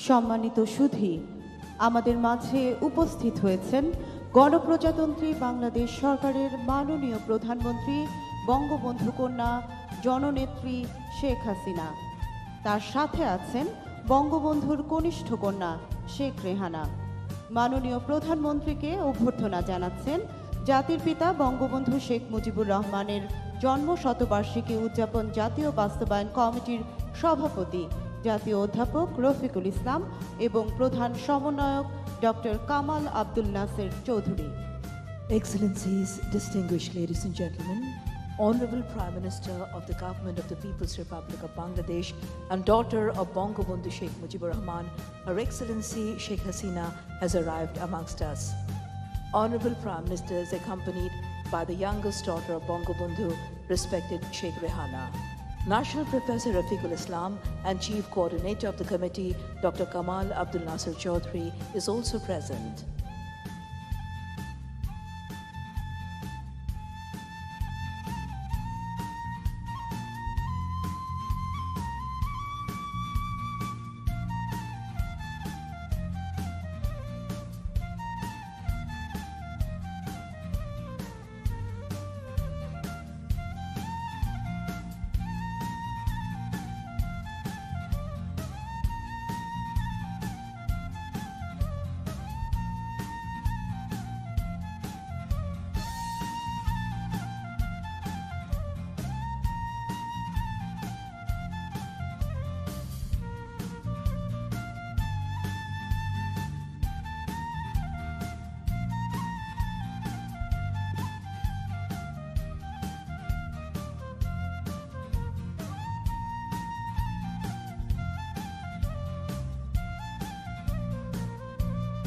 সম্মানিত সুধী, আমাদের মাঝে উপস্থিত হয়েছেন গণপ্রজাতন্ত্রী বাংলাদেশ সরকারের মাননীয় প্রধানমন্ত্রী বঙ্গবন্ধু কন্যা জননেত্রী শেখ হাসিনা। তার সাথে আছেন বঙ্গবন্ধুর কনিষ্ঠ কন্যা শেখ রেহানা। মাননীয় প্রধানমন্ত্রীকে অভ্যর্থনা জানাচ্ছেন জাতির পিতা বঙ্গবন্ধু শেখ মুজিবুর রহমানের জন্ম শতবার্ষিকী উদযাপন জাতীয় বাস্তবায়ন কমিটির সভাপতি জাতীয় অধ্যাপক রফিকুল ইসলাম এবং প্রধান সমন্বয়ক doctor Kamal Abdul Nasser Chowdhury. Excellencies, distinguished ladies and gentlemen, Honorable Prime Minister of the Government of the People's Republic of Bangladesh and daughter of Bangabandhu Sheikh Mujibur Rahman, Her Excellency Sheikh Hasina has arrived amongst us. Honorable Prime Minister is accompanied by the youngest daughter of Bangabandhu, respected Sheikh Rehana. National Professor Rafiqul Islam and Chief Coordinator of the committee, Dr. Kamal Abdul Nasir Chaudhry, is also present.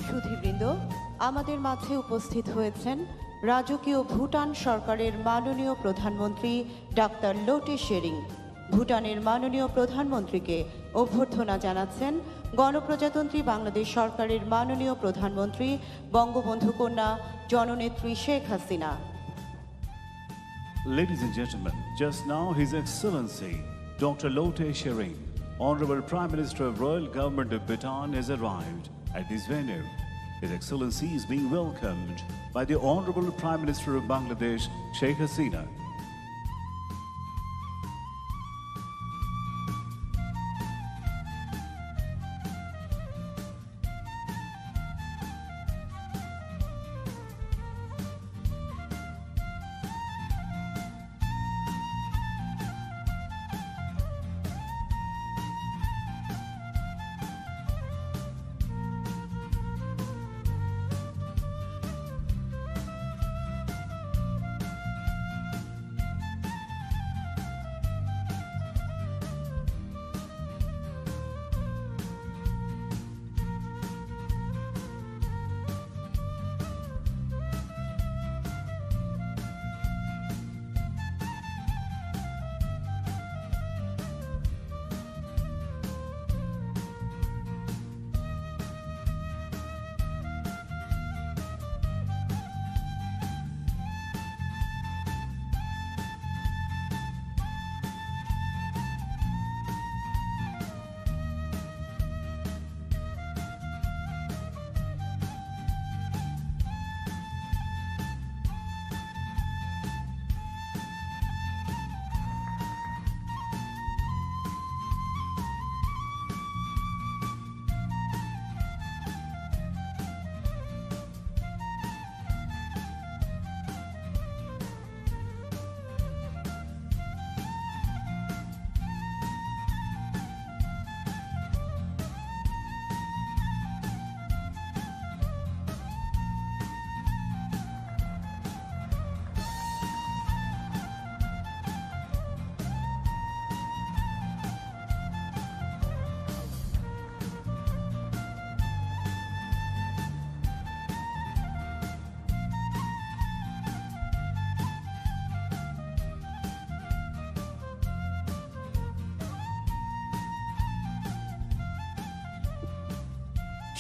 সুধীবৃন্দ, আমাদের মাঝে উপস্থিত হয়েছেন রাজকীয় ভুটান সরকারের মাননীয় প্রধানমন্ত্রী doctor লোটে শেরিং। ভুটানের মাননীয় প্রধানমন্ত্রীকে অভ্যর্থনা জানাচ্ছেন গণপ্রজাতন্ত্রী বাংলাদেশ সরকারের মাননীয় প্রধানমন্ত্রী বঙ্গবন্ধু কন্যা জননেত্রী Sheikh Hasina. Ladies and gentlemen, just now His Excellency Dr. Lote Shering, Honorable Prime Minister of Royal Government of Bhutan, has arrived at this venue. His Excellency is being welcomed by the Honorable Prime Minister of Bangladesh, Sheikh Hasina.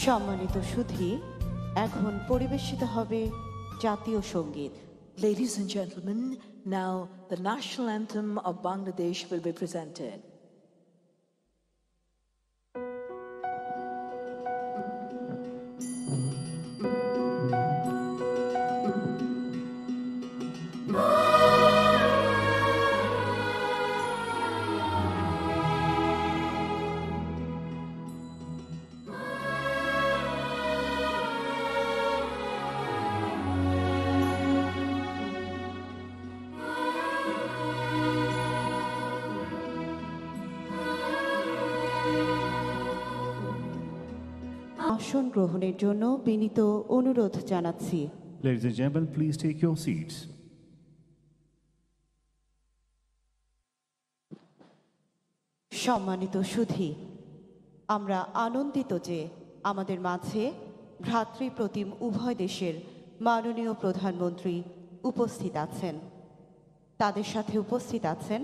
সম্মানিত সুধী, এখন পরিবেশিত হবে জাতীয় সঙ্গীত। Ladies and gentlemen, now the national anthem of Bangladesh will be presented. আসন গ্রহণের জন্য বিনীত অনুরোধ জানাচ্ছি। Ladies and gentlemen, please take your seats. সম্মানিত সুধী, আমরা আনন্দিত যে আমাদের মাঝে ভ্রাতৃপ্রতিম উভয় দেশের মাননীয় প্রধানমন্ত্রী উপস্থিত আছেন। তাদের সাথে উপস্থিত আছেন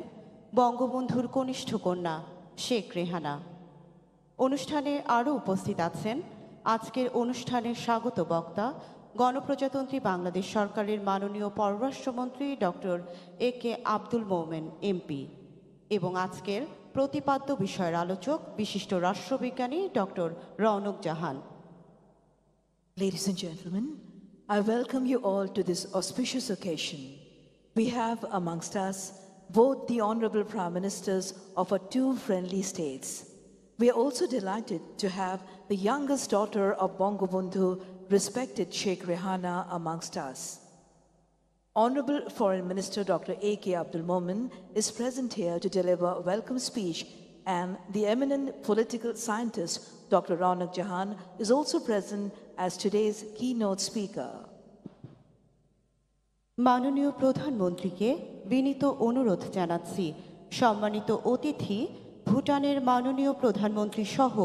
বঙ্গবন্ধুর কনিষ্ঠ কন্যা শেখ রেহানা। অনুষ্ঠানে আরও উপস্থিত আছেন আজকের অনুষ্ঠানের স্বাগত বক্তা গণপ্রজাতন্ত্রী বাংলাদেশ সরকারের মাননীয় পররাষ্ট্রমন্ত্রী doctor A K. Abdul Momen MP এবং আজকের প্রতিপাদ্য বিষয়ের আলোচক বিশিষ্ট রাষ্ট্রবিজ্ঞানী doctor Rounaq Jahan. Ladies and gentlemen, I welcome you all to this auspicious occasion. We have amongst us both the Honorable Prime Ministers of our two friendly states. We are also delighted to have the youngest daughter of Bangabandhu, respected Sheikh Rehana, amongst us. Honorable Foreign Minister Dr. A.K. Abdul Momen is present here to deliver a welcome speech, and the eminent political scientist Dr. Raunak Jahan is also present as today's keynote speaker. মাননীয় প্রধানমন্ত্রীকে বিনীত অনুরোধ জানাচ্ছি সম্মানিত অতিথি ভুটানের মাননীয় প্রধানমন্ত্রী সহ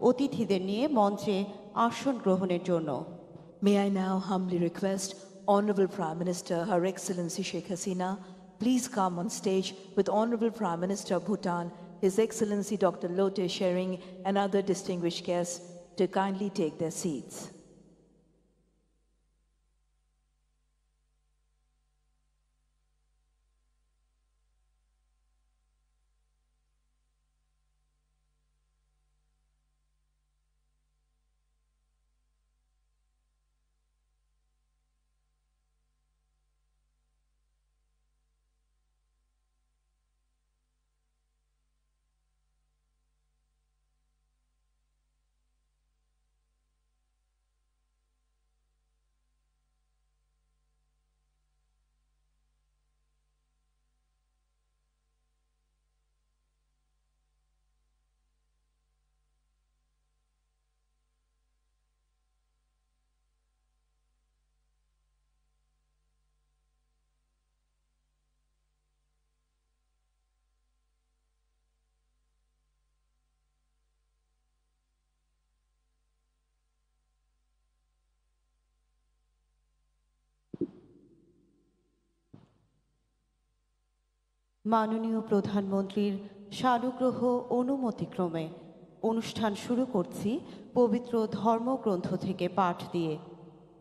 অতিথিদের নিয়ে মঞ্চে আসন গ্রহণের জন্য। May I now humbly request Honorable Prime Minister Her Excellency Sheikh Hasina, please come on stage with Honorable Prime Minister of Bhutan, His Excellency Dr. Lote Tshering, and other distinguished guests to kindly take their seats. মাননীয় প্রধানমন্ত্রীর সানুগ্রহ অনুমতিক্রমে অনুষ্ঠান শুরু করছি পবিত্র ধর্মগ্রন্থ থেকে পাঠ দিয়ে।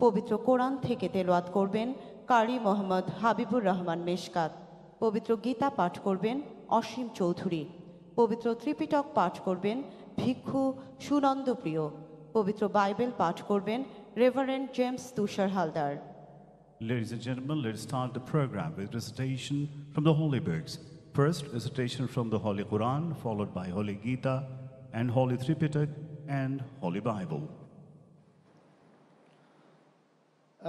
পবিত্র কোরআন থেকে তেলাওয়াত করবেন কারি মোহাম্মদ হাবিবুর রহমান মেশকাত। পবিত্র গীতা পাঠ করবেন অসীম চৌধুরী। পবিত্র ত্রিপিটক পাঠ করবেন ভিক্ষু সুনন্দপ্রিয়। পবিত্র বাইবেল পাঠ করবেন reverend James Tushar Haldar. Ladies and gentlemen, let's start the program with recitation from the Holy Books. First, recitation from the Holy Quran, followed by Holy Gita and Holy Tripitak and Holy Bible.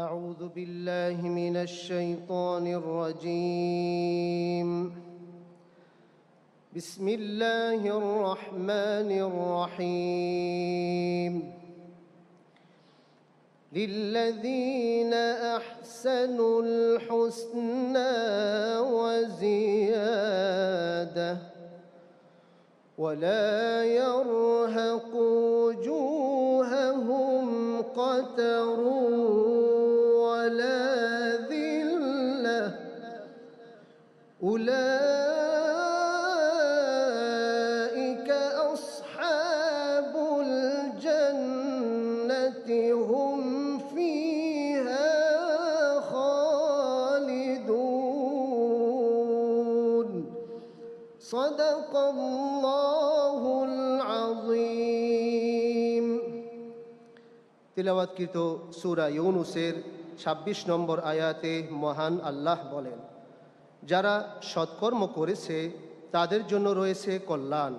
أعوذ بالله من الشيطان الرجيم. بسم الله الرحمن الرحيم. للذين أحسنوا الحسنى وزيادة ولا يرهق وجوههم قتر ولا ذلة أولئك أصحاب الجنة هم فيها خالدون صدق الله العظيم. তিলাওয়াতকৃত সূরা ইউনূসের ২৬ নম্বর আয়াতে মহান আল্লাহ বলেন, যারা সৎকর্ম করেছে তাদের জন্য রয়েছে কল্যাণ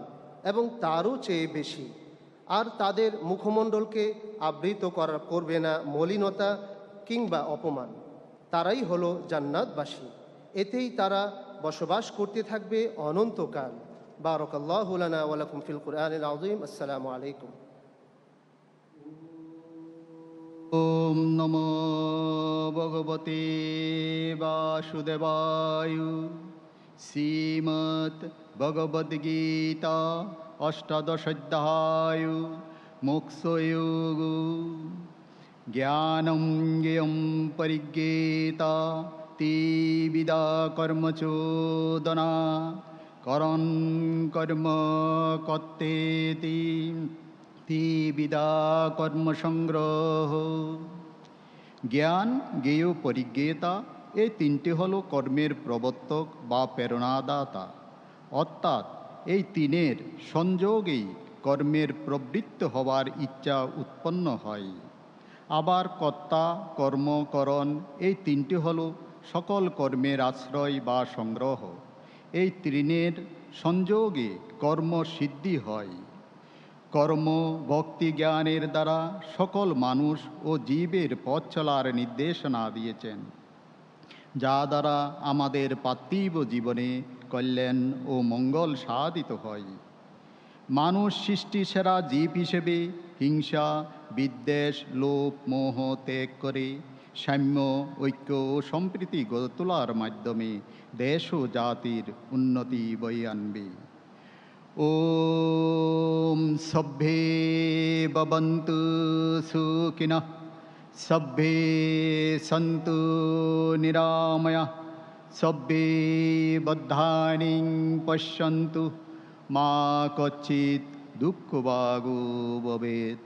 এবং তারও চেয়ে বেশি, আর তাদের মুখমণ্ডলকে আবৃত করবে না মলিনতা কিংবা অপমান। তারাই হলো জান্নাতবাসী, এতেই তারা বসবাস করতে থাকবে অনন্তকাল। বারাকাল্লাহু লানা ওয়া লাকুম ফিল কুরআনিল আযীম। আসসালামু আলাইকুম। ওম নমো ভগবতে বাসুদেবায়। শ্রীমদ্ ভগবদ্গীতা অষ্টাদশোধ্যায় মোক্ষযোগ। জ্ঞানং জ্ঞেয়ং পরিজ্ঞেতা তিবিদা কর্মচোদনা করণ কর্ম কর্তেতি তিবিদা কর্মসংগ্রহ। জ্ঞান, জ্ঞেয়, পরিজ্ঞেতা এই তিনটি হলো কর্মের প্রবর্তক বা প্রেরণাদাতা। অর্থাৎ এই তিনের সংযোগেই কর্মের প্রবৃত্ত হওয়ার ইচ্ছা উৎপন্ন হয়। আবার কর্তা, কর্ম, করণ এই তিনটি হলো সকল কর্মের আশ্রয় বা সংগ্রহ। এই তিনের সংযোগে কর্ম সিদ্ধি হয়। কর্ম, ভক্তি, জ্ঞানের দ্বারা সকল মানুষ ও জীবের পথ চলার নির্দেশনা দিয়েছেন, যা দ্বারা আমাদের পার্থিব জীবনে কল্যাণ ও মঙ্গল সাধিত হয়। মানুষ সৃষ্টি সেরা জীব হিসেবে হিংসা, বিদ্বেষ, লোভ, মোহ ত্যাগ করে সাম্য, ঐক্য ও সম্প্রীতি গড়ে তোলার মাধ্যমে দেশ ও জাতির উন্নতি বয়ে আনবে। ওম সভ্যে ভবন্তু সুখিনঃ, সভ্যে সন্তু নিরাময়াঃ, সভ্যে বদ্ধানি পশ্যন্তু, মা কচ্চিৎ দুঃখভাগো ভবেৎ।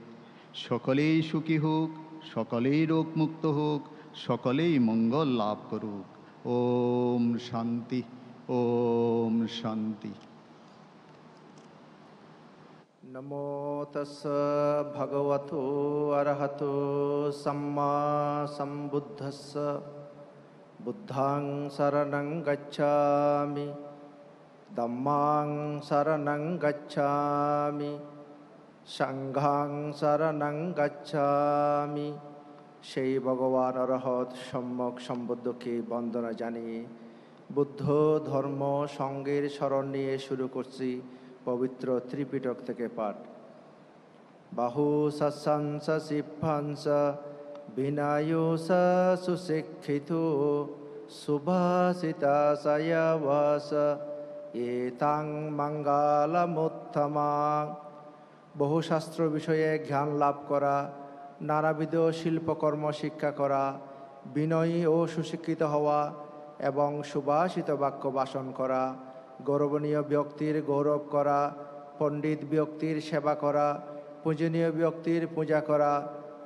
সকলেই সুখী হোক, সকলেই রোগমুক্ত হোক, সকলেই মঙ্গল লাভ করুক। ওম শান্তি, ওম শান্তি। নমো তস্য ভগবতো অরহতো সম্মা সম্বুদ্ধস্য। বুদ্ধাং শরণং গচ্ছামি, ধম্মাং শরণং গচ্ছামি, সংঘাং শরণং গচ্ছামি। সেই ভগবান অরহত সম্যক সম্বুদ্ধকে বন্দনা জানিয়ে বুদ্ধ ধর্ম সঙ্গের শরণ নিয়ে শুরু করছি পবিত্র ত্রিপিটক থেকে পাঠ। বাহু সৎসংস সিফাংস বিনায়ুষ সুশিক্ষিত সুভাষিতা সয়াবাস এতাং মঙ্গলমুত্তমাং। বহু শাস্ত্র বিষয়ে জ্ঞান লাভ করা, নানাবিধ শিল্পকর্ম শিক্ষা করা, বিনয়ী ও সুশিক্ষিত হওয়া এবং সুভাষিত বাক্য ভাষণ করা, গৌরবনীয় ব্যক্তির গৌরব করা, পণ্ডিত ব্যক্তির সেবা করা, পূজনীয় ব্যক্তির পূজা করা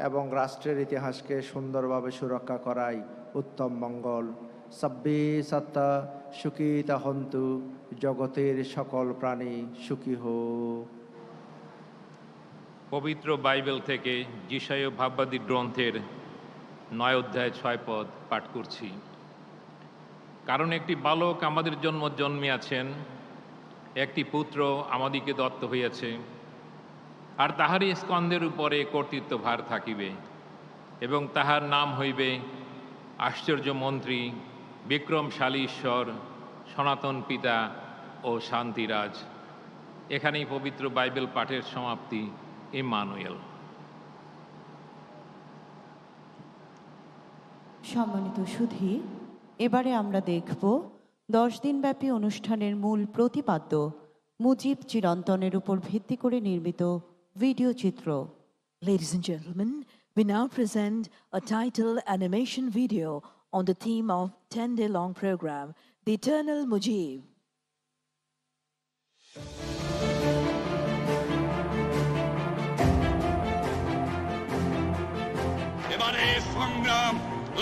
এবং রাষ্ট্রের ইতিহাসকে সুন্দরভাবে সুরক্ষা করাই উত্তম মঙ্গল। সব্বে সত্তা সুখিতা হন্তু, জগতের সকল প্রাণী সুখী হোক। পবিত্র বাইবেল থেকে যিশায় ভাববাদী গ্রন্থের 9 অধ্যায় 6 পদ পাঠ করছি। কারণ একটি বালক আমাদের জন্ম জন্মিয়াছেন, একটি পুত্র আমাদিকে দত্ত হইয়াছে, আর তাহারই স্কন্ধের উপরে কর্তৃত্বভার থাকিবে, এবং তাহার নাম হইবে আশ্চর্যমন্ত্রী, বিক্রমশালী ঈশ্বর, সনাতন পিতা ও শান্তিরাজ। এখানেই পবিত্র বাইবেল পাঠের সমাপ্তি। ইম্মানুয়েল। সম্মানিত সুধী, এবারে আমরা দেখব 10 দিনব্যাপী অনুষ্ঠানের মূল প্রতিপাদ্য মুজিব চিরন্তনের উপর ভিত্তি করে নির্মিত ভিডিও চিত্র। Ladies and gentlemen, we now present a title animation video on the theme of 10-day-long program, The Eternal Mujib. এবারে সংগ্রাম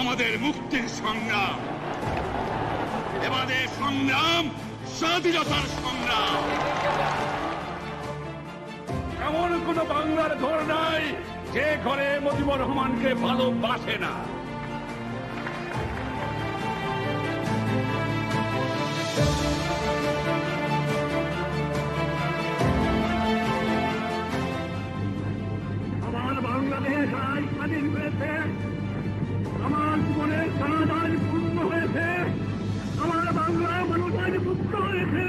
আমাদের মুক্তির সংগ্রাম, এবারে সংগ্রাম স্বাধীনতার সংগ্রাম। এমন কোন বাংলার ঘর নাই যে ঘরে মুজিবুর রহমানকে ভালোবাসে না। আমার বাংলাদেশ আজ স্বাধীন হয়েছে, আমার জীবনের সারাদান পূর্ণ হয়েছে, আমার বাংলা মানুষ আজ মুক্ত হয়েছে।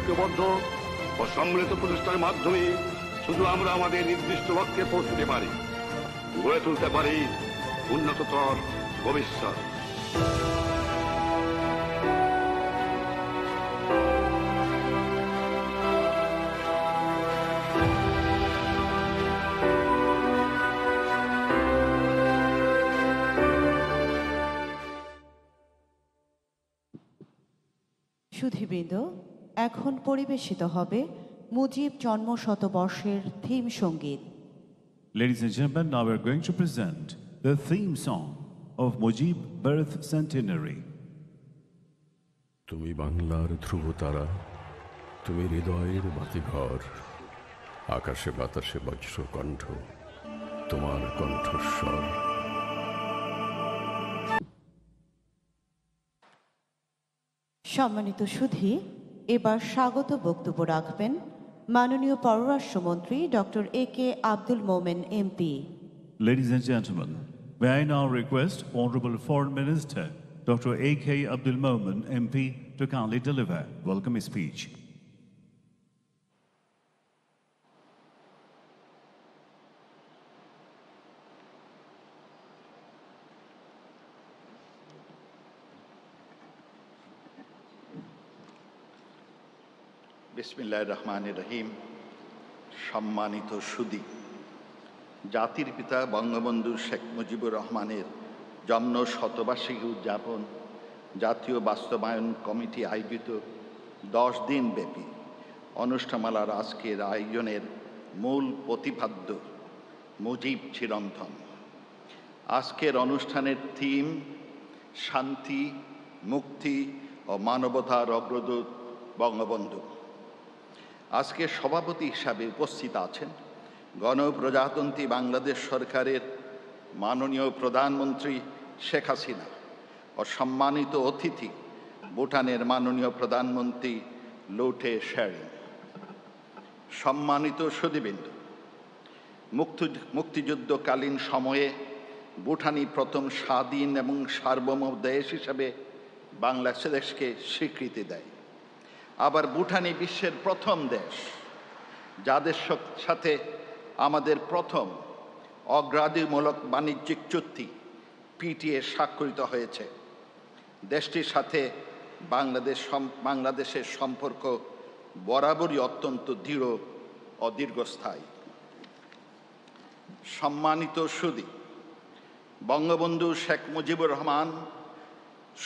ঐক্যবদ্ধ ও সম্মিলিত প্রচেষ্টার মাধ্যমে শুধু আমরা আমাদের নির্দিষ্ট লক্ষ্যে পৌঁছতে পারি, গড়ে তুলতে পারি উন্নততর ভবিষ্যৎ। সুধীবৃন্দ, এখন পরিবেশিত হবে মুজিব জন্ম শতবর্ষের থিম সঙ্গীত। Ladies and gentlemen, now we're going to present the theme song of Mujib Birth Centenary. তুমি বাংলার ধ্রুবতারা, তুমি হৃদয়ের বাতিঘর, আকাশে বাতাসে বজ্র কণ্ঠ, তোমার কণ্ঠস্বর। সম্মানিত সুধী, এবার স্বাগত বক্তব্য রাখবেন মাননীয় পররাষ্ট্রমন্ত্রী doctor A K. Abdul Momen MP. Ladies and gentlemen, may I now request Honorable Foreign Minister Dr. A.K. Abdul Momen MP to kindly deliver welcome speech. বিসমিল্লাহির রহমানির রহিম। সম্মানিত সুধী, জাতির পিতা বঙ্গবন্ধু শেখ মুজিবুর রহমানের জন্ম শতবার্ষিকী উদযাপন জাতীয় বাস্তবায়ন কমিটি আয়োজিত 10 দিন ব্যাপী অনুষ্ঠানমালার আজকের আয়োজনের মূল প্রতিপাদ্য মুজিব চিরন্তন। আজকের অনুষ্ঠানের থিম শান্তি, মুক্তি ও মানবতার অগ্রদূত বঙ্গবন্ধু। আজকে সভাপতি হিসাবে উপস্থিত আছেন গণপ্রজাতন্ত্রী বাংলাদেশ সরকারের মাননীয় প্রধানমন্ত্রী শেখ হাসিনা ও সম্মানিত অতিথি ভুটানের মাননীয় প্রধানমন্ত্রী লোটে শেরিং। সম্মানিত সুধীবৃন্দ, মুক্তিযুদ্ধকালীন সময়ে ভুটানই প্রথম স্বাধীন এবং সার্বভৌম দেশ হিসেবে বাংলাদেশকে স্বীকৃতি দেয়। আবার ভুটানই বিশ্বের প্রথম দেশ যাদের সাথে আমাদের প্রথম অগ্রাধিমূলক বাণিজ্যিক চুক্তি পিটিএ স্বাক্ষরিত হয়েছে। দেশটির সাথে বাংলাদেশের সম্পর্ক বরাবরই অত্যন্ত দৃঢ় ও দীর্ঘস্থায়ী। সম্মানিত সুধী, বঙ্গবন্ধু শেখ মুজিবুর রহমান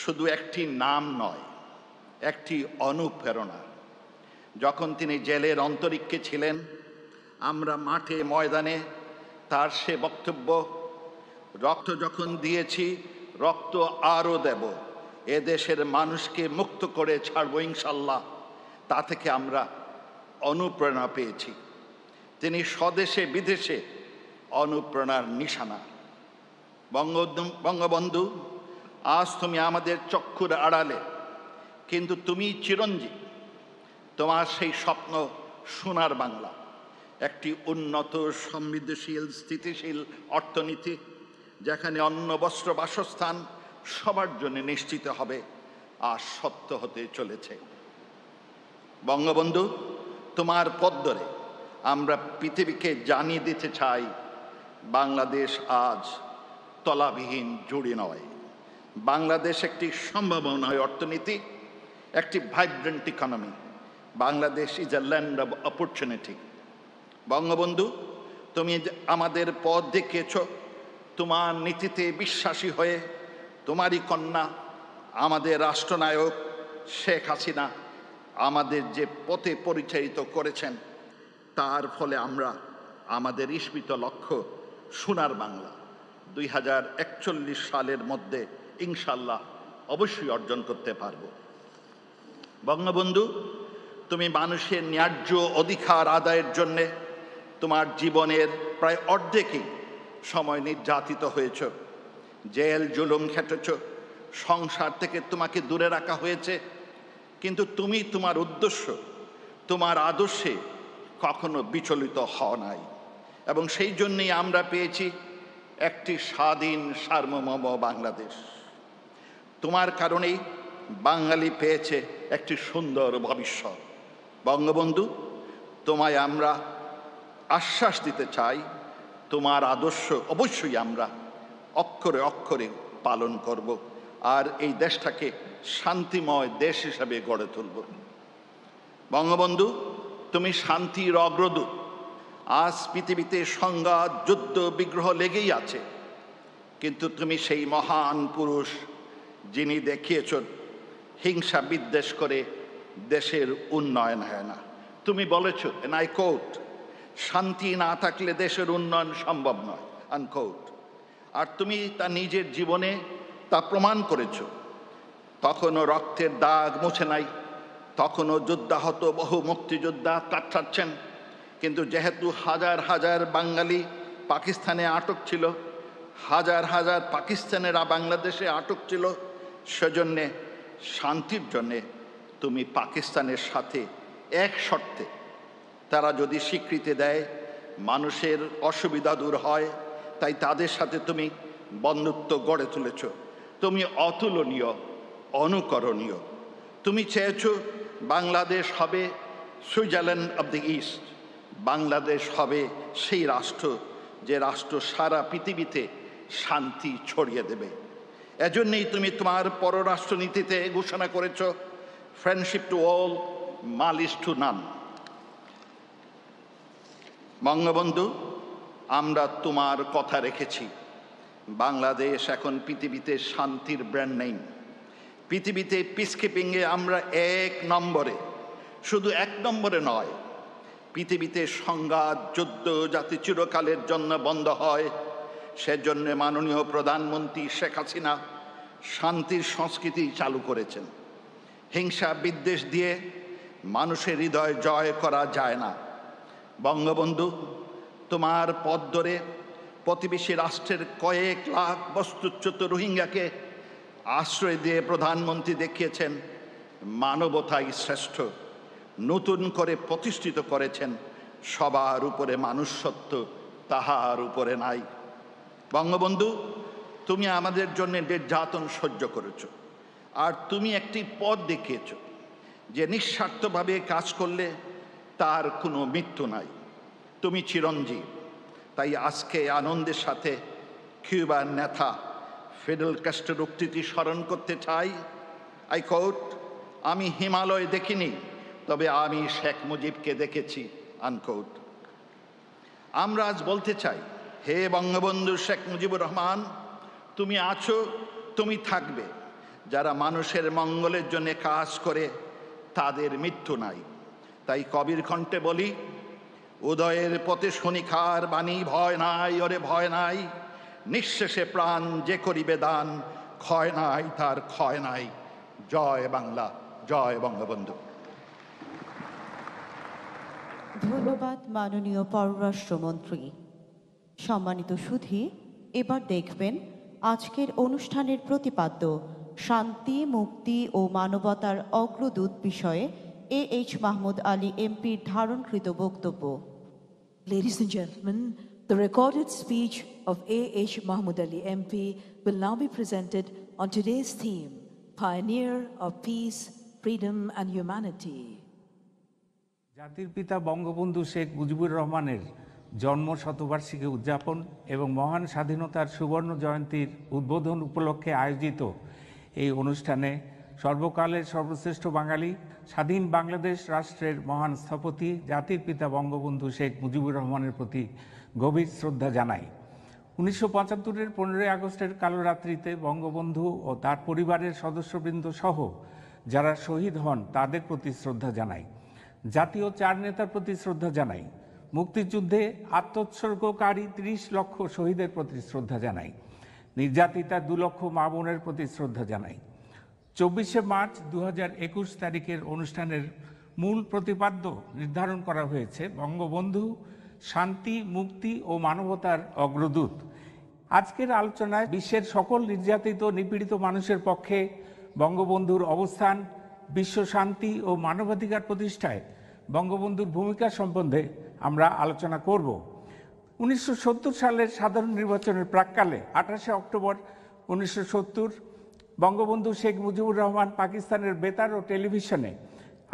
শুধু একটি নাম নয়, একটি অনুপ্রেরণা। যখন তিনি জেলের অন্তরিক্ষে ছিলেন, আমরা মাঠে ময়দানে তার সে বক্তব্য, রক্ত যখন দিয়েছি রক্ত আরও দেব, এ দেশের মানুষকে মুক্ত করে ছাড়ব ইনশাল্লাহ, তা থেকে আমরা অনুপ্রেরণা পেয়েছি। তিনি স্বদেশে বিদেশে অনুপ্রেরণার নিশানা। বঙ্গবন্ধু, আজ তুমি আমাদের চক্ষুর আড়ালে, কিন্তু তুমি চিরঞ্জীব। তোমার সেই স্বপ্ন সোনার বাংলা, একটি উন্নত, সমৃদ্ধশীল, স্থিতিশীল অর্থনীতি, যেখানে অন্ন, বস্ত্র, বাসস্থান সবার জন্য নিশ্চিত হবে আর সত্য হতে চলেছে। বঙ্গবন্ধু, তোমার পথ ধরে আমরা পৃথিবীকে জানিয়ে দিতে চাই, বাংলাদেশ আজ তলাবিহীন জুড়ি নয়। বাংলাদেশ একটি সম্ভাবনাময় অর্থনীতি, একটি vibrant economy. Bangladesh is a land of opportunity. Bangabandhu, তুমি আমাদের পথ দেখিয়েছ। তোমার নীতিতে বিশ্বাসী হয়ে তোমারই কন্যা আমাদের রাষ্ট্রনায়ক শেখ হাসিনা আমাদের যে পথে পরিচালিত করেছেন, তার ফলে আমরা আমাদের ইস্পিত লক্ষ্য সোনার বাংলা 2041 সালের মধ্যে ইনশাল্লাহ অবশ্যই অর্জন করতে পারব। বঙ্গবন্ধু, তুমি মানুষের ন্যায্য অধিকার আদায়ের জন্যে তোমার জীবনের প্রায় অর্ধেকই সময় নির্যাতিত হয়েছ, জেল জুলুম খেটেছ, সংসার থেকে তোমাকে দূরে রাখা হয়েছে, কিন্তু তুমি তোমার উদ্দেশ্য, তোমার আদর্শে কখনো বিচলিত হও নাই। এবং সেই জন্যই আমরা পেয়েছি একটি স্বাধীন সার্বভৌম বাংলাদেশ। তোমার কারণেই বাঙালি পেয়েছে একটি সুন্দর ভবিষ্যৎ। বঙ্গবন্ধু, তোমায় আমরা আশ্বাস দিতে চাই, তোমার আদর্শ অবশ্যই আমরা অক্ষরে অক্ষরে পালন করব, আর এই দেশটাকে শান্তিময় দেশ হিসাবে গড়ে তুলব। বঙ্গবন্ধু, তুমি শান্তির অগ্রদূত। আজ পৃথিবীতে সংঘাত, যুদ্ধ, বিগ্রহ লেগেই আছে, কিন্তু তুমি সেই মহান পুরুষ যিনি দেখিয়েছ হিংসা বিদ্বেষ করে দেশের উন্নয়ন হয় না। তুমি বলেছ, এন্ড আই কোট, শান্তি না থাকলে দেশের উন্নয়ন সম্ভব নয়, আনকোট। আর তুমি তা নিজের জীবনে তা প্রমাণ করেছ। তখনও রক্তের দাগ মুছে নাই, তখনও যোদ্ধাহত বহু মুক্তিযোদ্ধা কাটাচ্ছেন, কিন্তু যেহেতু হাজার হাজার বাঙালি পাকিস্তানে আটক ছিল, হাজার হাজার পাকিস্তানেরা বাংলাদেশে আটক ছিল, সেজন্যে শান্তির জন্যে তুমি পাকিস্তানের সাথে এক শর্তে, তারা যদি স্বীকৃতি দেয় মানুষের অসুবিধা দূর হয়, তাই তাদের সাথে তুমি বন্ধুত্ব গড়ে তুলেছ। তুমি অতুলনীয়, অনুকরণীয়। তুমি চেয়েছ বাংলাদেশ হবে Switzerland of the east. Bangladesh হবে সেই রাষ্ট্র যে রাষ্ট্র সারা পৃথিবীতে শান্তি ছড়িয়ে দেবে। এজন্যই তুমি তোমার পররাষ্ট্রনীতিতে ঘোষণা করেছ, ফ্রেন্ডশিপ টু অল, মালিশ টু নান। বঙ্গবন্ধু, আমরা তোমার কথা রেখেছি। বাংলাদেশ এখন পৃথিবীতে শান্তির ব্র্যান্ড নেম। পৃথিবীতে পিসকিপিংয়ে আমরা 1 নম্বরে, শুধু 1 নম্বরে নয়, পৃথিবীতে সংঘাত, যুদ্ধ যাতে চিরকালের জন্য বন্ধ হয়, সেজন্য মাননীয় প্রধানমন্ত্রী শেখ হাসিনা শান্তির সংস্কৃতি চালু করেছেন। হিংসা বিদ্বেষ দিয়ে মানুষের হৃদয় জয় করা যায় না। বঙ্গবন্ধু, তোমার পথ ধরে প্রতিবেশী রাষ্ট্রের কয়েক লাখ বস্তুচ্যুত রোহিঙ্গাকে আশ্রয় দিয়ে প্রধানমন্ত্রী দেখিয়েছেন মানবতাই শ্রেষ্ঠ। নতুন করে প্রতিষ্ঠিত করেছেন সবার উপরে মানুষত্ব, তাহার উপরে নাই। বঙ্গবন্ধু, তুমি আমাদের জন্য নির্যাতন সহ্য করেছ, আর তুমি একটি পথ দেখিয়েছ যে নিঃস্বার্থভাবে কাজ করলে তার কোনো মৃত্যু নাই। তুমি চিরঞ্জীব। তাই আজকে আনন্দের সাথে কিউবার নেতা ফিডেল ক্যাস্ট্রোর উক্তিটি স্মরণ করতে চাই। আই কোট, আমি হিমালয় দেখিনি, তবে আমি শেখ মুজিবকে দেখেছি, আনকোট। আমরা আজ বলতে চাই, হে বঙ্গবন্ধু শেখ মুজিবুর রহমান, তুমি আছো, তুমি থাকবে। যারা মানুষের মঙ্গলের জন্য কাজ করে তাদের মৃত্যু নাই। তাই কবির কণ্ঠে বলি, উদয়ের পথে শনিখার বাণী, ভয় নাই ওরে ভয় নাই, নিঃশেষে প্রাণ যে করিবে দান, ক্ষয় নাই তার ক্ষয় নাই। জয় বাংলা, জয় বঙ্গবন্ধু। ধন্যবাদ মাননীয় পররাষ্ট্রমন্ত্রী। সম্মানিত সুধী, এবার দেখবেন আজকের অনুষ্ঠানের প্রতিপাদ্য শান্তি, মুক্তি ও মানবতার অগ্রদূত বিষয়ে A.H. মাহমুদ আলী এমপির ধারণকৃত বক্তব্য। Ladies and gentlemen, the recorded speech of A.H. Mahmood Ali MP will now be presented on today's theme, Pioneer of Peace, Freedom and Humanity. জাতির পিতা বঙ্গবন্ধু শেখ মুজিবুর রহমানের জন্ম শতবার্ষিকী উদযাপন এবং মহান স্বাধীনতার সুবর্ণ জয়ন্তীর উদ্বোধন উপলক্ষে আয়োজিত এই অনুষ্ঠানে সর্বকালের সর্বশ্রেষ্ঠ বাঙালি, স্বাধীন বাংলাদেশ রাষ্ট্রের মহান স্থপতি জাতির পিতা বঙ্গবন্ধু শেখ মুজিবুর রহমানের প্রতি গভীর শ্রদ্ধা জানাই। 1975-এর 15ই আগস্টের কালো রাত্রিতে বঙ্গবন্ধু ও তার পরিবারের সদস্যবৃন্দ সহ যারা শহীদ হন তাদের প্রতি শ্রদ্ধা জানাই। জাতীয় 4 নেতার প্রতি শ্রদ্ধা জানাই। মুক্তিযুদ্ধে আত্মোৎসর্গকারী 30 লক্ষ শহীদের প্রতি শ্রদ্ধা জানাই। নির্যাতিতা 2 লক্ষ মা বোনের প্রতি শ্রদ্ধা জানাই। 24শে মার্চ 2021 তারিখের অনুষ্ঠানের মূল প্রতিপাদ্য নির্ধারণ করা হয়েছে বঙ্গবন্ধু শান্তি, মুক্তি ও মানবতার অগ্রদূত। আজকের আলোচনায় বিশ্বের সকল নির্যাতিত নিপীড়িত মানুষের পক্ষে বঙ্গবন্ধুর অবস্থান, বিশ্ব শান্তি ও মানবাধিকার প্রতিষ্ঠায় বঙ্গবন্ধুর ভূমিকা সম্বন্ধে আমরা আলোচনা করব। 1970 সালের সাধারণ নির্বাচনের প্রাক্কালে 28শে অক্টোবর 1970 বঙ্গবন্ধু শেখ মুজিবুর রহমান পাকিস্তানের বেতার ও টেলিভিশনে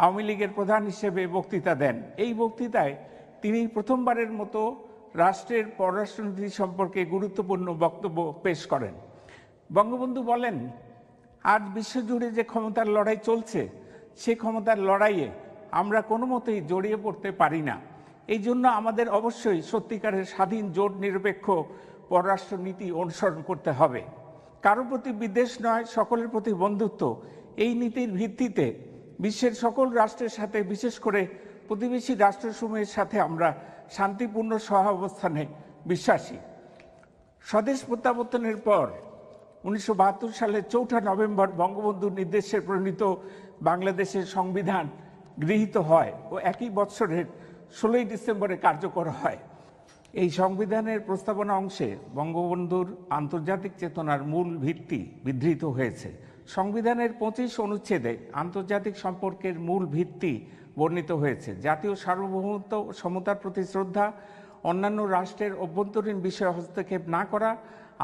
আওয়ামী লীগের প্রধান হিসেবে বক্তৃতা দেন। এই বক্তৃতায় তিনি প্রথমবারের মতো রাষ্ট্রের পররাষ্ট্রনীতি সম্পর্কে গুরুত্বপূর্ণ বক্তব্য পেশ করেন। বঙ্গবন্ধু বলেন, আজ বিশ্বজুড়ে যে ক্ষমতার লড়াই চলছে, সে ক্ষমতার লড়াইয়ে আমরা কোনো মতেই জড়িয়ে পড়তে পারি না। এই জন্য আমাদের অবশ্যই সত্যিকারের স্বাধীন জোট নিরপেক্ষ পররাষ্ট্রনীতি অনুসরণ করতে হবে। কারো প্রতি বিদ্বেষ নয়, সকলের প্রতি বন্ধুত্ব, এই নীতির ভিত্তিতে বিশ্বের সকল রাষ্ট্রের সাথে, বিশেষ করে প্রতিবেশী রাষ্ট্রসমূহের সাথে আমরা শান্তিপূর্ণ সহাবস্থানে বিশ্বাসী। স্বদেশ প্রত্যাবর্তনের পর 1972 সালের 4 নভেম্বর বঙ্গবন্ধুর নির্দেশে প্রণীত বাংলাদেশের সংবিধান গৃহীত হয় ও একই বৎসরের 16 ডিসেম্বরে কার্যকর হয়। এই সংবিধানের প্রস্তাবনা অংশে বঙ্গবন্ধুর আন্তর্জাতিক চেতনার মূল ভিত্তি বিধৃত হয়েছে। সংবিধানের 25 অনুচ্ছেদে আন্তর্জাতিক সম্পর্কের মূল ভিত্তি বর্ণিত হয়েছে। জাতীয় সার্বভৌমত্ব ও সমতার প্রতি শ্রদ্ধা, অন্যান্য রাষ্ট্রের অভ্যন্তরীণ বিষয়ে হস্তক্ষেপ না করা,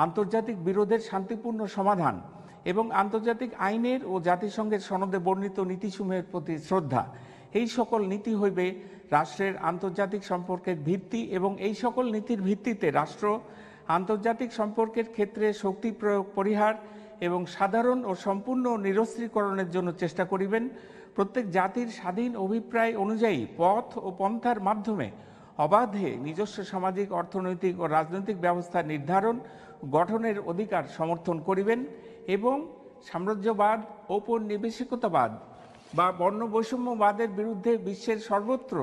আন্তর্জাতিক বিরোধের শান্তিপূর্ণ সমাধান এবং আন্তর্জাতিক আইনের ও জাতিসংঘের সনদে বর্ণিত নীতিসমূহের প্রতি শ্রদ্ধা, এই সকল নীতি হইবে রাষ্ট্রের আন্তর্জাতিক সম্পর্কের ভিত্তি এবং এই সকল নীতির ভিত্তিতে রাষ্ট্র আন্তর্জাতিক সম্পর্কের ক্ষেত্রে শক্তি প্রয়োগ পরিহার এবং সাধারণ ও সম্পূর্ণ নিরস্ত্রীকরণের জন্য চেষ্টা করিবেন। প্রত্যেক জাতির স্বাধীন অভিপ্রায় অনুযায়ী পথ ও পন্থার মাধ্যমে অবাধে নিজস্ব সামাজিক, অর্থনৈতিক ও রাজনৈতিক ব্যবস্থা নির্ধারণ গঠনের অধিকার সমর্থন করিবেন এবং সাম্রাজ্যবাদ, ঔপনিবেশিকতাবাদ বা বর্ণবৈষম্যবাদের বিরুদ্ধে বিশ্বের সর্বত্র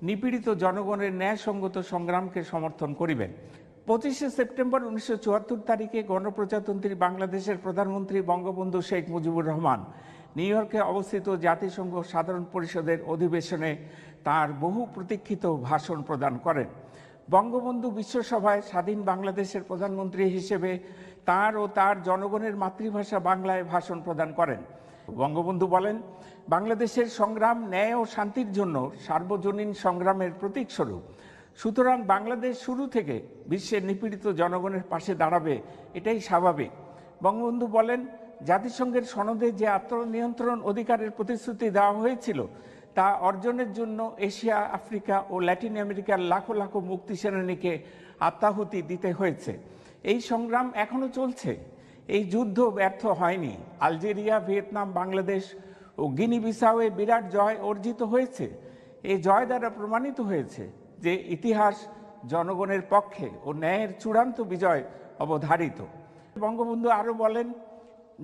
নিপীড়িত জনগণের ন্যায়সঙ্গত সংগ্রামকে সমর্থন করিবেন। 25 সেপ্টেম্বর 1974 তারিখে গণপ্রজাতন্ত্রী বাংলাদেশের প্রধানমন্ত্রী বঙ্গবন্ধু শেখ মুজিবুর রহমান নিউ ইয়র্কে অবস্থিত জাতিসংঘ সাধারণ পরিষদের অধিবেশনে তার বহু প্রতীক্ষিত ভাষণ প্রদান করেন। বঙ্গবন্ধু বিশ্বসভায় স্বাধীন বাংলাদেশের প্রধানমন্ত্রী হিসেবে তার ও তার জনগণের মাতৃভাষা বাংলায় ভাষণ প্রদান করেন। বঙ্গবন্ধু বলেন, বাংলাদেশের সংগ্রাম ন্যায় ও শান্তির জন্য সার্বজনীন সংগ্রামের প্রতীকস্বরূপ। সুতরাং বাংলাদেশ শুরু থেকে বিশ্বের নিপীড়িত জনগণের পাশে দাঁড়াবে, এটাই স্বাভাবিক। বঙ্গবন্ধু বলেন, জাতিসংঘের সনদে যে আত্মনিয়ন্ত্রণ অধিকারের প্রতিশ্রুতি দেওয়া হয়েছিল তা অর্জনের জন্য এশিয়া, আফ্রিকা ও ল্যাটিন আমেরিকার লাখো লাখো মুক্তি সেনানীকে আত্মাহুতি দিতে হয়েছে। এই সংগ্রাম এখনো চলছে। এই যুদ্ধ ব্যর্থ হয়নি। আলজেরিয়া, ভিয়েতনাম, বাংলাদেশ ও গিনি বিসাওয়ে বিরাট জয় অর্জিত হয়েছে। এই জয় দ্বারা প্রমাণিত হয়েছে যে ইতিহাস জনগণের পক্ষে ও ন্যায়ের চূড়ান্ত বিজয় অবধারিত। বঙ্গবন্ধু আরও বলেন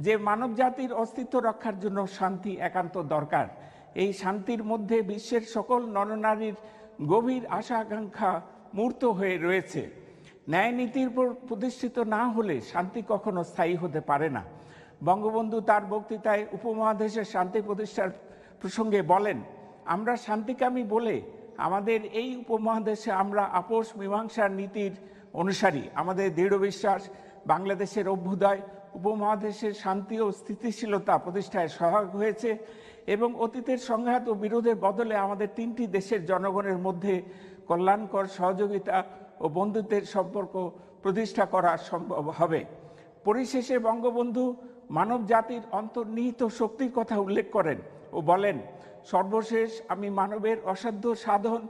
যে মানব জাতির অস্তিত্ব রক্ষার জন্য শান্তি একান্ত দরকার। এই শান্তির মধ্যে বিশ্বের সকল নরনারীর গভীর আশা আকাঙ্ক্ষা মূর্ত হয়ে রয়েছে। ন্যায় নীতির উপর প্রতিষ্ঠিত না হলে শান্তি কখনো স্থায়ী হতে পারে না। বঙ্গবন্ধু তার বক্তৃতায় উপমহাদেশের শান্তি প্রতিষ্ঠার প্রসঙ্গে বলেন, আমরা শান্তিকামী বলে আমাদের এই উপমহাদেশে আমরা আপোষ মীমাংসার নীতির অনুসারী। আমাদের দৃঢ় বিশ্বাস বাংলাদেশের অভ্যুদয় উপমহাদেশের শান্তি ও স্থিতিশীলতা প্রতিষ্ঠায় সহায়ক হয়েছে এবং অতীতের সংঘাত ও বিরোধের বদলে আমাদের 3টি দেশের জনগণের মধ্যে কল্যাণকর সহযোগিতা ও বন্ধুত্বের সম্পর্ক প্রতিষ্ঠা করা সম্ভব হবে। পরিশেষে বঙ্গবন্ধু মানব জাতির অন্তর্নিহিত শক্তির কথা উল্লেখ করেন ও বলেন, সর্বশেষ আমি মানবের অসাধ্য সাধন,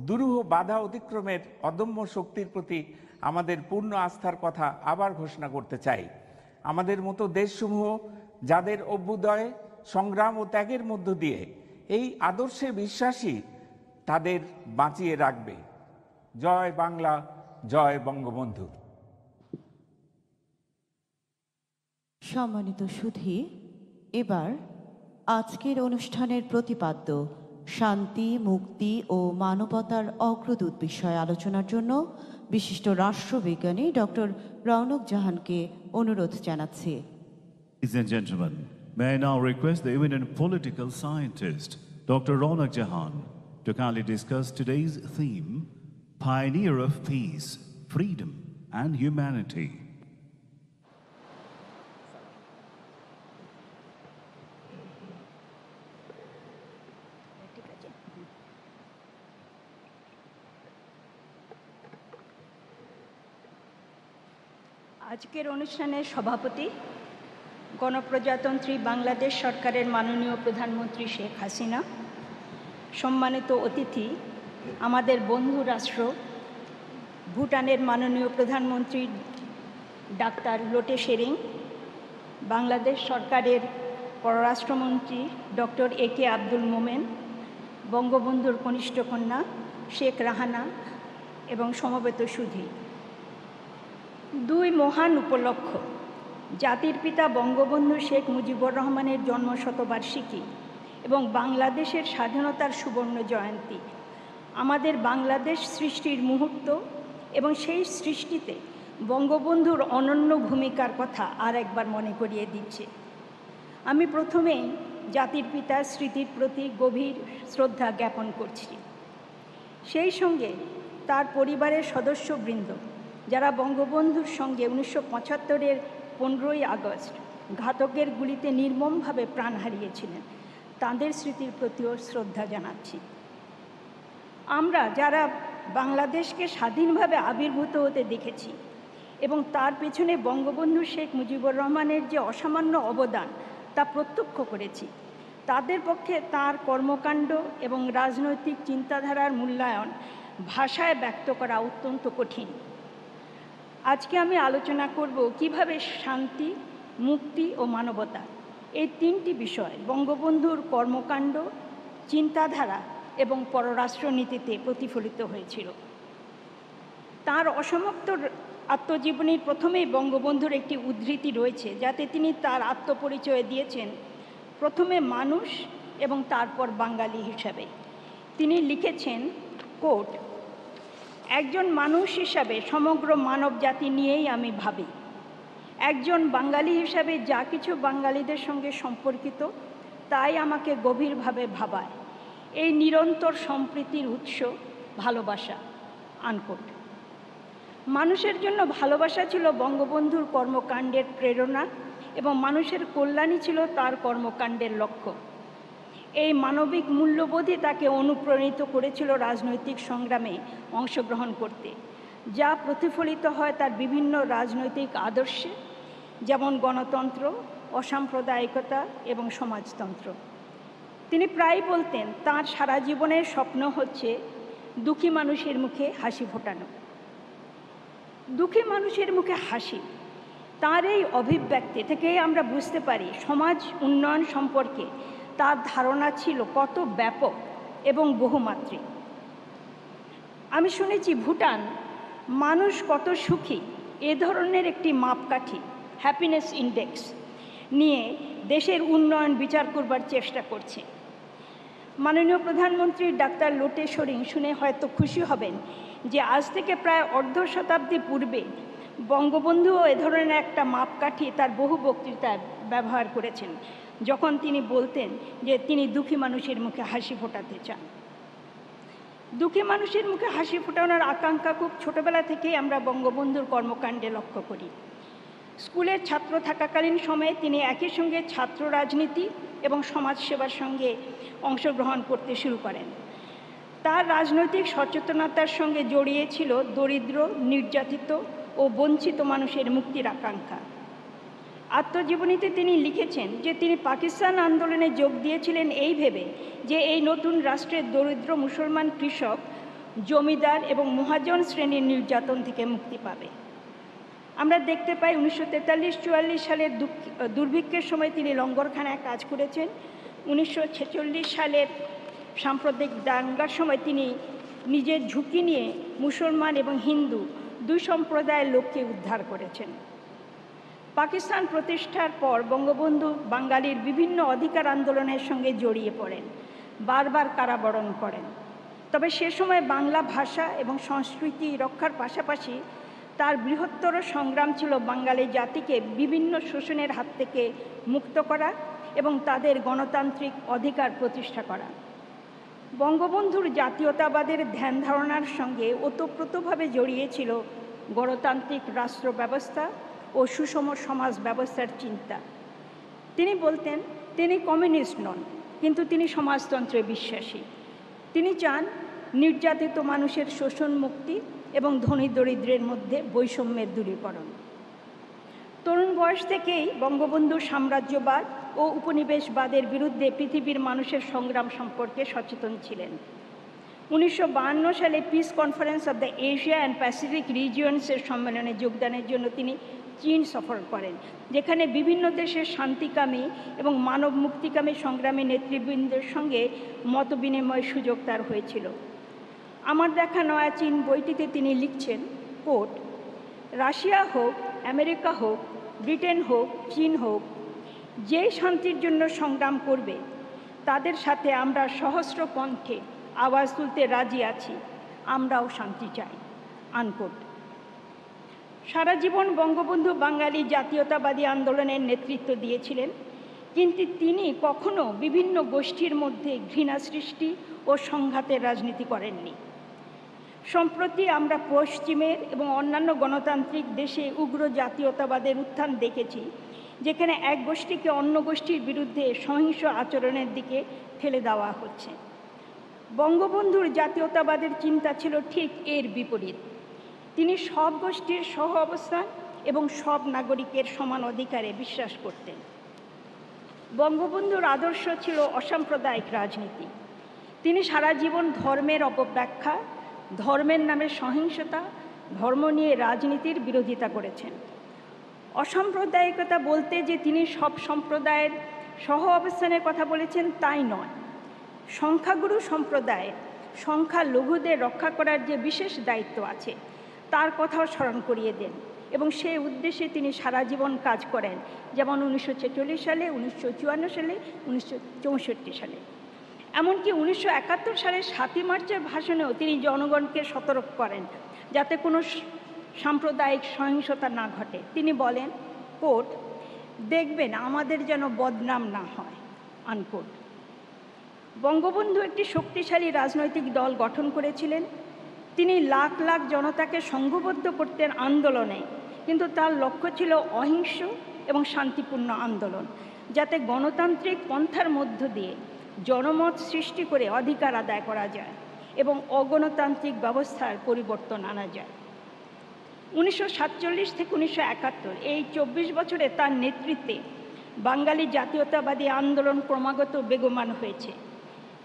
দুরূহ বাধা অতিক্রমের অদম্য শক্তির প্রতি আমাদের পূর্ণ আস্থার কথা আবার ঘোষণা করতে চাই। আমাদের মতো দেশসমূহ যাদের অভ্যুদয়, সংগ্রাম ও ত্যাগের মধ্য দিয়ে এই আদর্শে বিশ্বাসী, তাদের বাঁচিয়ে রাখবে। জয় বাংলা, জয় বঙ্গবন্ধু। সম্মানিত সুধী, এবার আজকের অনুষ্ঠানের প্রতিপাদ্য শান্তি, মুক্তি ও মানবতার অগ্রদূত বিষয়ে আলোচনার জন্য বিশিষ্ট রাষ্ট্রবিজ্ঞানী ডক্টর রৌনক জাহানকে অনুরোধ জানাচ্ছি। Ladies and gentlemen, may I now request the eminent political scientist, Dr. Raunak Jahan, to kindly discuss today's theme, Pioneer of Peace, Freedom and Humanity. আজকের অনুষ্ঠানের সভাপতি গণপ্রজাতন্ত্রী বাংলাদেশ সরকারের মাননীয় প্রধানমন্ত্রী শেখ হাসিনা, সম্মানিত অতিথি, আমাদের বন্ধু রাষ্ট্র ভুটানের মাননীয় প্রধানমন্ত্রী ডাক্তার লোটে শেরিং, বাংলাদেশ সরকারের পররাষ্ট্রমন্ত্রী ডক্টর একে আব্দুল মোমেন, বঙ্গবন্ধুর কনিষ্ঠ কন্যা শেখ রাহানা এবং সমবেত সুধী, দুই মহান উপলক্ষ, জাতির পিতা বঙ্গবন্ধু শেখ মুজিবুর রহমানের জন্মশতবার্ষিকী এবং বাংলাদেশের স্বাধীনতার সুবর্ণ জয়ন্তী আমাদের বাংলাদেশ সৃষ্টির মুহূর্ত এবং সেই সৃষ্টিতে বঙ্গবন্ধুর অনন্য ভূমিকার কথা আর একবার মনে করিয়ে দিচ্ছে। আমি প্রথমেই জাতির পিতার স্মৃতির প্রতি গভীর শ্রদ্ধা জ্ঞাপন করছি। সেই সঙ্গে তার পরিবারের সদস্যবৃন্দ যারা বঙ্গবন্ধুর সঙ্গে 1975-এর 15ই আগস্ট ঘাতকের গুলিতে নির্মমভাবে প্রাণ হারিয়েছিলেন, তাঁদের স্মৃতির প্রতিও শ্রদ্ধা জানাচ্ছি। আমরা যারা বাংলাদেশকে স্বাধীনভাবে আবির্ভূত হতে দেখেছি এবং তার পেছনে বঙ্গবন্ধু শেখ মুজিবুর রহমানের যে অসামান্য অবদান তা প্রত্যক্ষ করেছি, তাদের পক্ষে তার কর্মকাণ্ড এবং রাজনৈতিক চিন্তাধারার মূল্যায়ন ভাষায় ব্যক্ত করা অত্যন্ত কঠিন। আজকে আমি আলোচনা করব কিভাবে শান্তি, মুক্তি ও মানবতা এই তিনটি বিষয় বঙ্গবন্ধুর কর্মকাণ্ড, চিন্তাধারা এবং পররাষ্ট্রনীতিতে প্রতিফলিত হয়েছিল। তার অসমাপ্ত আত্মজীবনীর প্রথমেই বঙ্গবন্ধুর একটি উদ্ধৃতি রয়েছে, যাতে তিনি তার আত্মপরিচয় দিয়েছেন প্রথমে মানুষ এবং তারপর বাঙালি হিসাবে। তিনি লিখেছেন, কোট, একজন মানুষ হিসাবে সমগ্র মানব জাতি নিয়েই আমি ভাবি। একজন বাঙালি হিসাবে যা কিছু বাঙালিদের সঙ্গে সম্পর্কিত তাই আমাকে গভীরভাবে ভাবায়। এই নিরন্তর সম্প্রীতির উৎস ভালোবাসা, আনকোট। মানুষের জন্য ভালোবাসা ছিল বঙ্গবন্ধুর কর্মকাণ্ডের প্রেরণা এবং মানুষের কল্যাণই ছিল তার কর্মকাণ্ডের লক্ষ্য। এই মানবিক মূল্যবোধই তাকে অনুপ্রাণিত করেছিল রাজনৈতিক সংগ্রামে অংশগ্রহণ করতে, যা প্রতিফলিত হয় তার বিভিন্ন রাজনৈতিক আদর্শে, যেমন গণতন্ত্র, অসাম্প্রদায়িকতা এবং সমাজতন্ত্র। তিনি প্রায় বলতেন তাঁর সারা জীবনের স্বপ্ন হচ্ছে দুঃখী মানুষের মুখে হাসি ফোটানো। দুঃখী মানুষের মুখে হাসি, তাঁর এই অভিব্যক্তি থেকেই আমরা বুঝতে পারি সমাজ উন্নয়ন সম্পর্কে তার ধারণা ছিল কত ব্যাপক এবং বহুমাত্রিক। আমি শুনেছি ভুটান মানুষ কত সুখী এ ধরনের একটি মাপকাঠি, হ্যাপিনেস ইন্ডেক্স, নিয়ে দেশের উন্নয়ন বিচার করবার চেষ্টা করছে। মাননীয় প্রধানমন্ত্রী ডাক্তার লোটে শেরিং শুনে হয়তো খুশি হবেন যে আজ থেকে প্রায় অর্ধ শতাব্দী পূর্বে বঙ্গবন্ধুও এ ধরনের একটা মাপকাঠি তার বহু বক্তৃতায় ব্যবহার করেছেন, যখন তিনি বলতেন যে তিনি দুঃখী মানুষের মুখে হাসি ফোটাতে চান। দুঃখী মানুষের মুখে হাসি ফোটানোর আকাঙ্ক্ষা খুব ছোটবেলা থেকেই আমরা বঙ্গবন্ধুর কর্মকাণ্ডে লক্ষ্য করি। স্কুলের ছাত্র থাকাকালীন সময়ে তিনি একই সঙ্গে ছাত্র রাজনীতি এবং সমাজসেবার সঙ্গে অংশগ্রহণ করতে শুরু করেন। তার রাজনৈতিক সচেতনতার সঙ্গে জড়িয়ে ছিল দরিদ্র, নির্যাতিত ও বঞ্চিত মানুষের মুক্তির আকাঙ্ক্ষা। আত্মজীবনীতে তিনি লিখেছেন যে তিনি পাকিস্তান আন্দোলনে যোগ দিয়েছিলেন এই ভেবে যে এই নতুন রাষ্ট্রের দরিদ্র মুসলমান কৃষক, জমিদার এবং মহাজন শ্রেণীর নির্যাতন থেকে মুক্তি পাবে। আমরা দেখতে পাই 1943-44 সালের দুর্ভিক্ষের সময় তিনি লঙ্গরখানায় কাজ করেছেন। 1946 সালের সাম্প্রদায়িক দাঙ্গার সময় তিনি নিজের ঝুঁকি নিয়ে মুসলমান এবং হিন্দু দুই সম্প্রদায়ের লোককে উদ্ধার করেছেন। পাকিস্তান প্রতিষ্ঠার পর বঙ্গবন্ধু বাঙালির বিভিন্ন অধিকার আন্দোলনের সঙ্গে জড়িয়ে পড়েন, বারবার কারাবরণ করেন। তবে সে সময় বাংলা ভাষা এবং সংস্কৃতি রক্ষার পাশাপাশি তার বৃহত্তর সংগ্রাম ছিল বাঙালি জাতিকে বিভিন্ন শোষণের হাত থেকে মুক্ত করা এবং তাদের গণতান্ত্রিক অধিকার প্রতিষ্ঠা করা। বঙ্গবন্ধুর জাতীয়তাবাদের ধ্যান ধারণার সঙ্গে ওতপ্রোতভাবে জড়িয়েছিল গণতান্ত্রিক রাষ্ট্র ব্যবস্থা ও সুষম সমাজ ব্যবস্থার চিন্তা। তিনি বলতেন তিনি কমিউনিস্ট নন, কিন্তু তিনি সমাজতন্ত্রে বিশ্বাসী। তিনি চান নির্যাতিত মানুষের শোষণ মুক্তি এবং ধনী দরিদ্রের মধ্যে বৈষম্যের দূরীকরণ। তরুণ বয়স থেকেই বঙ্গবন্ধু সাম্রাজ্যবাদ ও ও উপনিবেশবাদের বিরুদ্ধে পৃথিবীর মানুষের সংগ্রাম সম্পর্কে সচেতন ছিলেন। 1952 সালে peace conference of the Asia and Pacific রিজিয়নসের সম্মেলনে যোগদানের জন্য তিনি চীন সফর করেন, যেখানে বিভিন্ন দেশের শান্তিকামী এবং মানব মুক্তিকামী সংগ্রামী নেতৃবৃন্দের সঙ্গে মত বিনিময়ের সুযোগ তার হয়েছিল। আমার দেখা নয়া চীন বইটিতে তিনি লিখছেন, কোট, রাশিয়া হোক, আমেরিকা হোক, ব্রিটেন হোক, চীন হোক, যে শান্তির জন্য সংগ্রাম করবে তাদের সাথে আমরা সহস্র কণ্ঠে আওয়াজ তুলতে রাজি আছি, আমরাও শান্তি চাই, আনকোট। সারা জীবন বঙ্গবন্ধু বাঙালি জাতীয়তাবাদী আন্দোলনের নেতৃত্ব দিয়েছিলেন, কিন্তু তিনি কখনো বিভিন্ন গোষ্ঠীর মধ্যে ঘৃণা সৃষ্টি ও সংঘাতের রাজনীতি করেননি। সম্প্রতি আমরা পশ্চিমের এবং অন্যান্য গণতান্ত্রিক দেশে উগ্র জাতীয়তাবাদের উত্থান দেখেছি, যেখানে এক গোষ্ঠীকে অন্য গোষ্ঠীর বিরুদ্ধে সহিংস আচরণের দিকে ঠেলে দেওয়া হচ্ছে। বঙ্গবন্ধুর জাতীয়তাবাদের চিন্তা ছিল ঠিক এর বিপরীত। তিনি সব গোষ্ঠীর সহ অবস্থান এবং সব নাগরিকের সমান অধিকারে বিশ্বাস করতেন। বঙ্গবন্ধুর আদর্শ ছিল অসাম্প্রদায়িক রাজনীতি। তিনি সারা জীবন ধর্মের অপব্যাখ্যা, ধর্মের নামে সহিংসতা, ধর্ম নিয়ে রাজনীতির বিরোধিতা করেছেন। অসাম্প্রদায়িকতা বলতে যে তিনি সব সম্প্রদায়ের সহ অবস্থানের কথা বলেছেন তাই নয়, সংখ্যাগুরু সম্প্রদায়ের সংখ্যালঘুদের রক্ষা করার যে বিশেষ দায়িত্ব আছে তার কথাও স্মরণ করিয়ে দেন এবং সেই উদ্দেশ্যে তিনি সারা জীবন কাজ করেন, যেমন 1946 সালে, 1954 সালে, 1964 সালে। এমনকি 1971 সালের 7ই মার্চের ভাষণেও তিনি জনগণকে সতর্ক করেন যাতে কোনো সাম্প্রদায়িক সহিংসতা না ঘটে। তিনি বলেন, কোট, দেখবেন আমাদের যেন বদনাম না হয়, আনকোট। বঙ্গবন্ধু একটি শক্তিশালী রাজনৈতিক দল গঠন করেছিলেন। তিনি লাখ লাখ জনতাকে সংঘবদ্ধ করতেন আন্দোলনে, কিন্তু তার লক্ষ্য ছিল অহিংস এবং শান্তিপূর্ণ আন্দোলন, যাতে গণতান্ত্রিক পন্থার মধ্য দিয়ে জনমত সৃষ্টি করে অধিকার আদায় করা যায় এবং অগণতান্ত্রিক ব্যবস্থার পরিবর্তন আনা যায়। 1947 থেকে 1971 এই 24 বছরে তার নেতৃত্বে বাঙালি জাতীয়তাবাদী আন্দোলন ক্রমাগত বেগবান হয়েছে,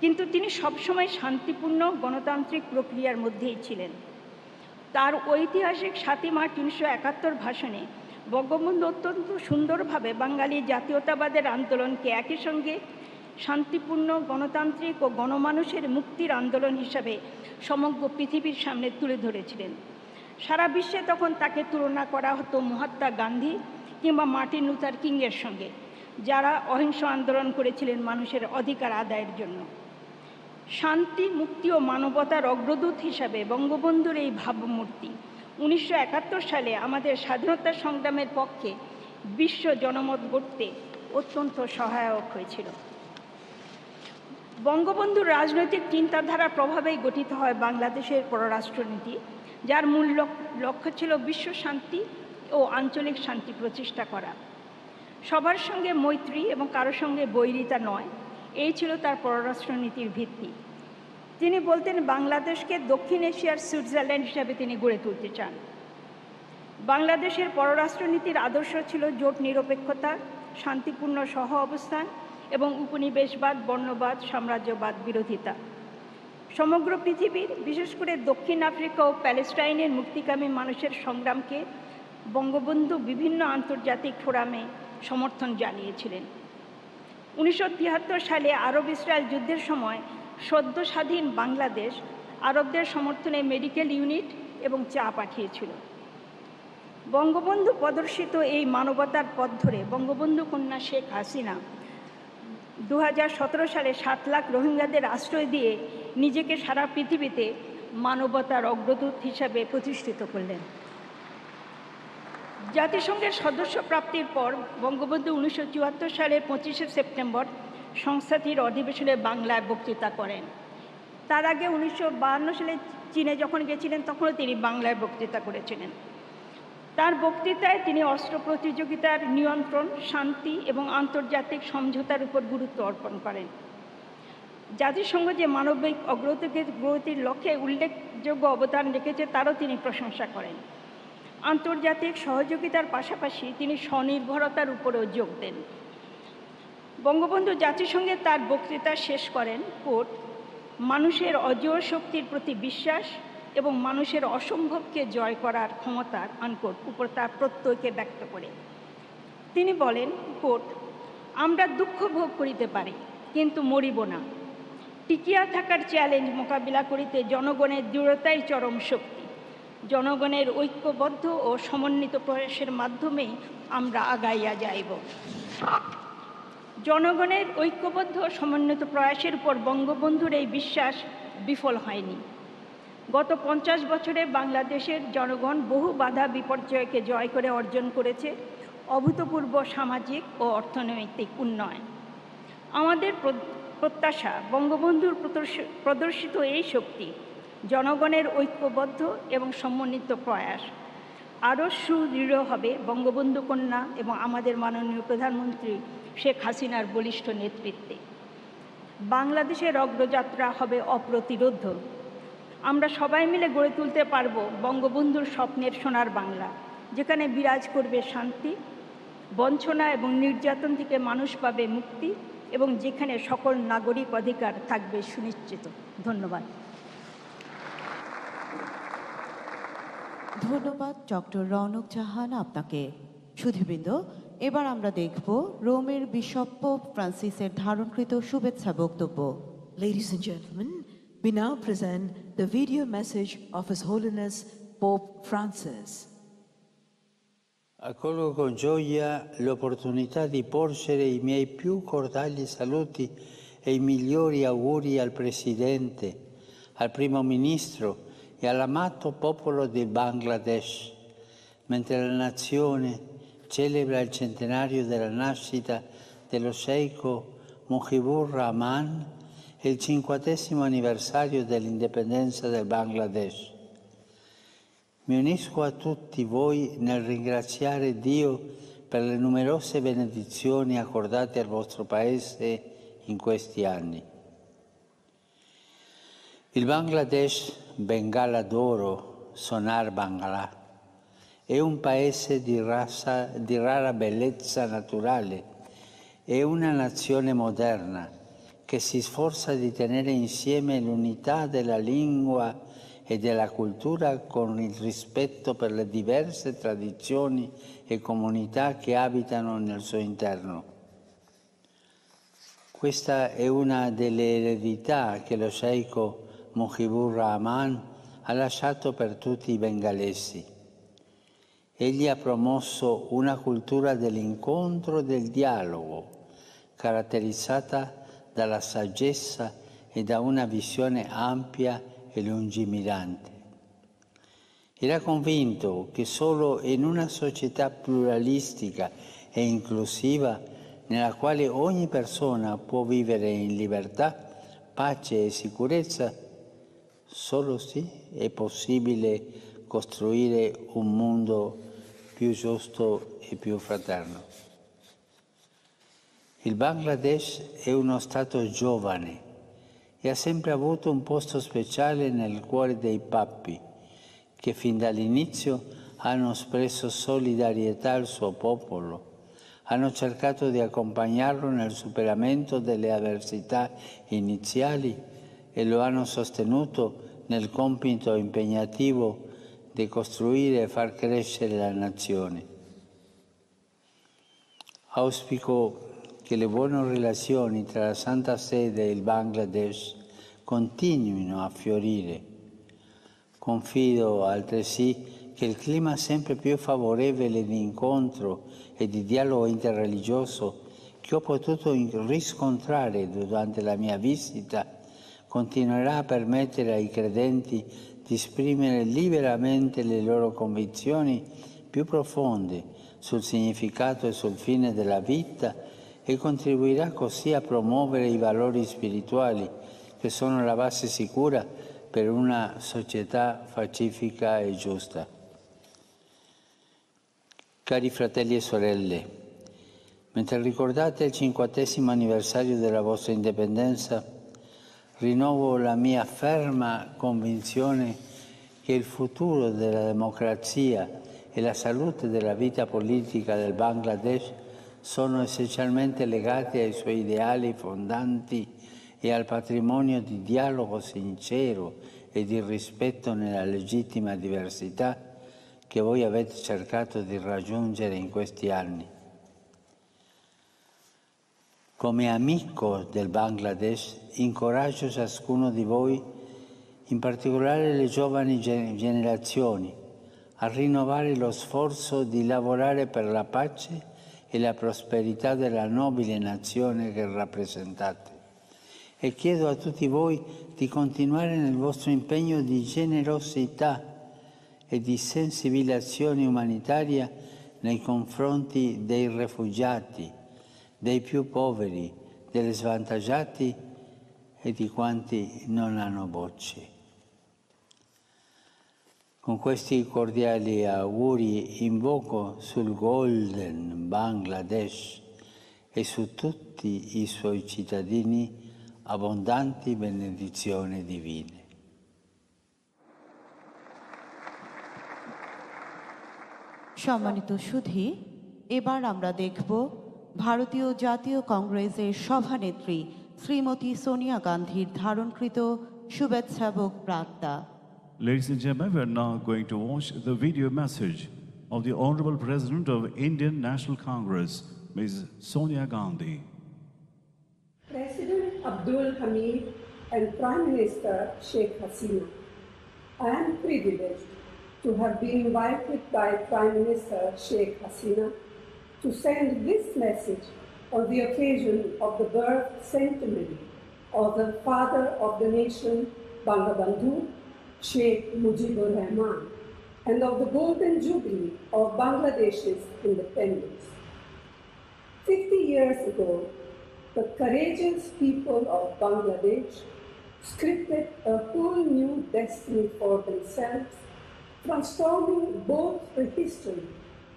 কিন্তু তিনি সবসময় শান্তিপূর্ণ গণতান্ত্রিক প্রক্রিয়ার মধ্যেই ছিলেন। তার ঐতিহাসিক 7ই মার্চ 1971 ভাষণে বঙ্গবন্ধু অত্যন্ত সুন্দরভাবে বাঙালি জাতীয়তাবাদের আন্দোলনকে একই সঙ্গে শান্তিপূর্ণ গণতান্ত্রিক ও গণমানুষের মুক্তির আন্দোলন হিসাবে সমগ্র পৃথিবীর সামনে তুলে ধরেছিলেন। সারা বিশ্বে তখন তাকে তুলনা করা হতো মহাত্মা গান্ধী কিংবা মার্টিন লুথার কিংয়ের সঙ্গে, যারা অহিংস আন্দোলন করেছিলেন মানুষের অধিকার আদায়ের জন্য। শান্তি, মুক্তি ও মানবতার অগ্রদূত হিসাবে বঙ্গবন্ধুর এই ভাবমূর্তি 1971 সালে আমাদের স্বাধীনতা সংগ্রামের পক্ষে বিশ্ব জনমত গড়তে অত্যন্ত সহায়ক হয়েছিল। বঙ্গবন্ধুর রাজনৈতিক চিন্তাধারার প্রভাবেই গঠিত হয় বাংলাদেশের পররাষ্ট্রনীতি, যার মূল লক্ষ্য ছিল বিশ্ব শান্তি ও আঞ্চলিক শান্তি প্রতিষ্ঠা করা। সবার সঙ্গে মৈত্রী এবং কারোর সঙ্গে বৈরিতা নয়, এই ছিল তার পররাষ্ট্রনীতির ভিত্তি। তিনি বলতেন বাংলাদেশকে দক্ষিণ এশিয়ার সুইজারল্যান্ড হিসাবে তিনি গড়ে তুলতে চান। বাংলাদেশের পররাষ্ট্রনীতির আদর্শ ছিল জোট নিরপেক্ষতা, শান্তিপূর্ণ সহ অবস্থান এবং উপনিবেশবাদ, বর্ণবাদ, সাম্রাজ্যবাদ বিরোধিতা। সমগ্র পৃথিবীর, বিশেষ করে দক্ষিণ আফ্রিকা ও প্যালেস্টাইনের মুক্তিকামী মানুষের সংগ্রামকে বঙ্গবন্ধু বিভিন্ন আন্তর্জাতিক ফোরামে সমর্থন জানিয়েছিলেন। 1973 সালে আরব ইসরায়েল যুদ্ধের সময় সদ্য স্বাধীন বাংলাদেশ আরবদের সমর্থনে মেডিকেল ইউনিট এবং চা পাঠিয়েছিল। বঙ্গবন্ধু প্রদর্শিত এই মানবতার পথ ধরে বঙ্গবন্ধু কন্যা শেখ হাসিনা 2017 সালে 7 লাখ রোহিঙ্গাদের আশ্রয় দিয়ে নিজেকে সারা পৃথিবীতে মানবতার অগ্রদূত হিসাবে প্রতিষ্ঠিত করলেন। জাতিসংঘের সদস্য প্রাপ্তির পর বঙ্গবন্ধু 1974 সালের 25শে সেপ্টেম্বর সংস্থাটির অধিবেশনে বাংলায় বক্তৃতা করেন। তার আগে 1952 সালে চীনে যখন গেছিলেন তখনও তিনি বাংলায় বক্তৃতা করেছিলেন। তার বক্তৃতায় তিনি অস্ত্র প্রতিযোগিতার নিয়ন্ত্রণ, শান্তি এবং আন্তর্জাতিক সমঝোতার উপর গুরুত্ব অর্পণ করেন। জাতিসংঘ যে মানবিক অগ্রগতির লক্ষ্যে উল্লেখযোগ্য অবদান রেখেছে তারও তিনি প্রশংসা করেন। আন্তর্জাতিক সহযোগিতার পাশাপাশি তিনি স্বনির্ভরতার উপরেও জোর দেন। বঙ্গবন্ধু জাতিসংঘে তার বক্তৃতা শেষ করেন, কোট, মানুষের অজেয় শক্তির প্রতি বিশ্বাস এবং মানুষের অসম্ভবকে জয় করার ক্ষমতার আনকোট উপর তার প্রত্যয়কে ব্যক্ত করে। তিনি বলেন, কোট, আমরা দুঃখ ভোগ করিতে পারি কিন্তু মরিব না। টিকিয়া থাকার চ্যালেঞ্জ মোকাবিলা করিতে জনগণের দৃঢ়তাই চরম শক্তি। জনগণের ঐক্যবদ্ধ ও সমন্বিত প্রয়াসের মাধ্যমেই আমরা আগাইয়া যাইব। জনগণের ঐক্যবদ্ধ ও সমন্বিত প্রয়াসের উপর বঙ্গবন্ধুর এই বিশ্বাস বিফল হয়নি। গত 50 বছরে বাংলাদেশের জনগণ বহু বাধা বিপর্যয়কে জয় করে অর্জন করেছে অভূতপূর্ব সামাজিক ও অর্থনৈতিক উন্নয়ন। আমাদের প্রত্যাশা বঙ্গবন্ধুর প্রদর্শিত এই শক্তি, জনগণের ঐক্যবদ্ধ এবং সমন্বিত প্রয়াস আরও সুদৃঢ় হবে বঙ্গবন্ধু কন্যা এবং আমাদের মাননীয় প্রধানমন্ত্রী শেখ হাসিনার বলিষ্ঠ নেতৃত্বে। বাংলাদেশের অগ্রযাত্রা হবে অপ্রতিরোধ্য। আমরা সবাই মিলে গড়ে তুলতে পারব বঙ্গবন্ধুর স্বপ্নের সোনার বাংলা, যেখানে বিরাজ করবে শান্তি, বঞ্চনা এবং নির্যাতন থেকে মানুষ পাবে মুক্তি এবং যেখানে সকল নাগরিক অধিকার থাকবে সুনিশ্চিত। ধন্যবাদ। ধন্যবাদ ডক্টর রৌনক জাহান আপনাকে। সুধীবৃন্দ, এবার আমরা দেখব রোমের বিশপ পোপ ফ্রান্সিসের ধারণকৃত শুভেচ্ছা বক্তব্য। Ladies and gentlemen, we now present the video message of His Holiness Pope Francis. Accolgo con gioia l'opportunità di porgere i miei più cordiali saluti e i migliori auguri al Presidente, al Primo Ministro e all'amato popolo del Bangladesh, mentre la nazione celebra il centenario della nascita dello sceicco Mujibur Rahman e il 50° anniversario dell'indipendenza del Bangladesh. Mi unisco a tutti voi nel ringraziare Dio per le numerose benedizioni accordate al vostro Paese in questi anni. Il Bangladesh, Bengala d'oro, Sonar Bangla, è un paese di rara bellezza naturale e una nazione moderna che si sforza di tenere insieme l'unità della lingua e della cultura con il rispetto per le diverse tradizioni e comunità che abitano nel suo interno. Questa è una delle eredità che lo sceicco Mujibur Rahman ha lasciato per tutti i bengalesi. Egli ha promosso una cultura dell'incontro e del dialogo, caratterizzata dalla saggezza e da una visione ampia e lungimirante. Era convinto che solo in una società pluralistica e inclusiva, nella quale ogni persona può vivere in libertà, pace e sicurezza, solo sì è possibile costruire un mondo più giusto e più fraterno. Il Bangladesh è uno Stato giovane e ha sempre avuto un posto speciale nel cuore dei papi, che fin dall'inizio hanno espresso solidarietà al suo popolo, hanno cercato di accompagnarlo nel superamento delle avversità iniziali e lo hanno sostenuto nel compito impegnativo di costruire e far crescere la nazione. Auspico che le buone relazioni tra la Santa Sede e il Bangladesh continuino a fiorire. Confido altresì che il clima sempre più favorevole di incontro e di dialogo interreligioso che ho potuto riscontrare durante la mia visita continuerà a permettere ai credenti di esprimere liberamente le loro convinzioni più profonde sul significato e sul fine della vita e contribuirà così a promuovere i valori spirituali che sono la base sicura per una società pacifica e giusta. Cari fratelli e sorelle, mentre ricordate il 50° anniversario della vostra indipendenza, rinnovo la mia ferma convinzione che il futuro della democrazia e la salute della vita politica del Bangladesh sono essenzialmente legati ai suoi ideali fondanti e al patrimonio di dialogo sincero e di rispetto nella legittima diversità che voi avete cercato di raggiungere in questi anni. Come amico del Bangladesh, incoraggio ciascuno di voi, in particolare le giovani generazioni, a rinnovare lo sforzo di lavorare per la pace e la prosperità della nobile nazione che rappresentate. E chiedo a tutti voi di continuare nel vostro impegno di generosità e di sensibilizzazione umanitaria nei confronti dei rifugiati, dei più poveri, degli svantaggiati e di quanti non hanno voce. Con questi cordiali auguri invoco sul Golden Bangladesh e su tutti i suoi cittadini abbondanti benedizioni divine. সম্মানিত সুধী, এবার আমরা দেখব ভারতীয় জাতীয় কংগ্রেসের সভানেত্রী শ্রীমতী সোনিয়া গান্ধীর ধারণকৃত শুভেচ্ছাবক বার্তা। Ladies and gentlemen, we are now going to watch the video message of the Honorable President of Indian National Congress, Ms. Sonia Gandhi. President Abdul Hamid and Prime Minister Sheikh Hasina, I am privileged to have been invited by Prime Minister Sheikh Hasina to send this message on the occasion of the birth centenary of the father of the nation, Bangabandhu, Sheikh Mujibur Rahman, and of the golden jubilee of Bangladesh's independence. 50 years ago, the courageous people of Bangladesh scripted a whole new destiny for themselves, transforming both the history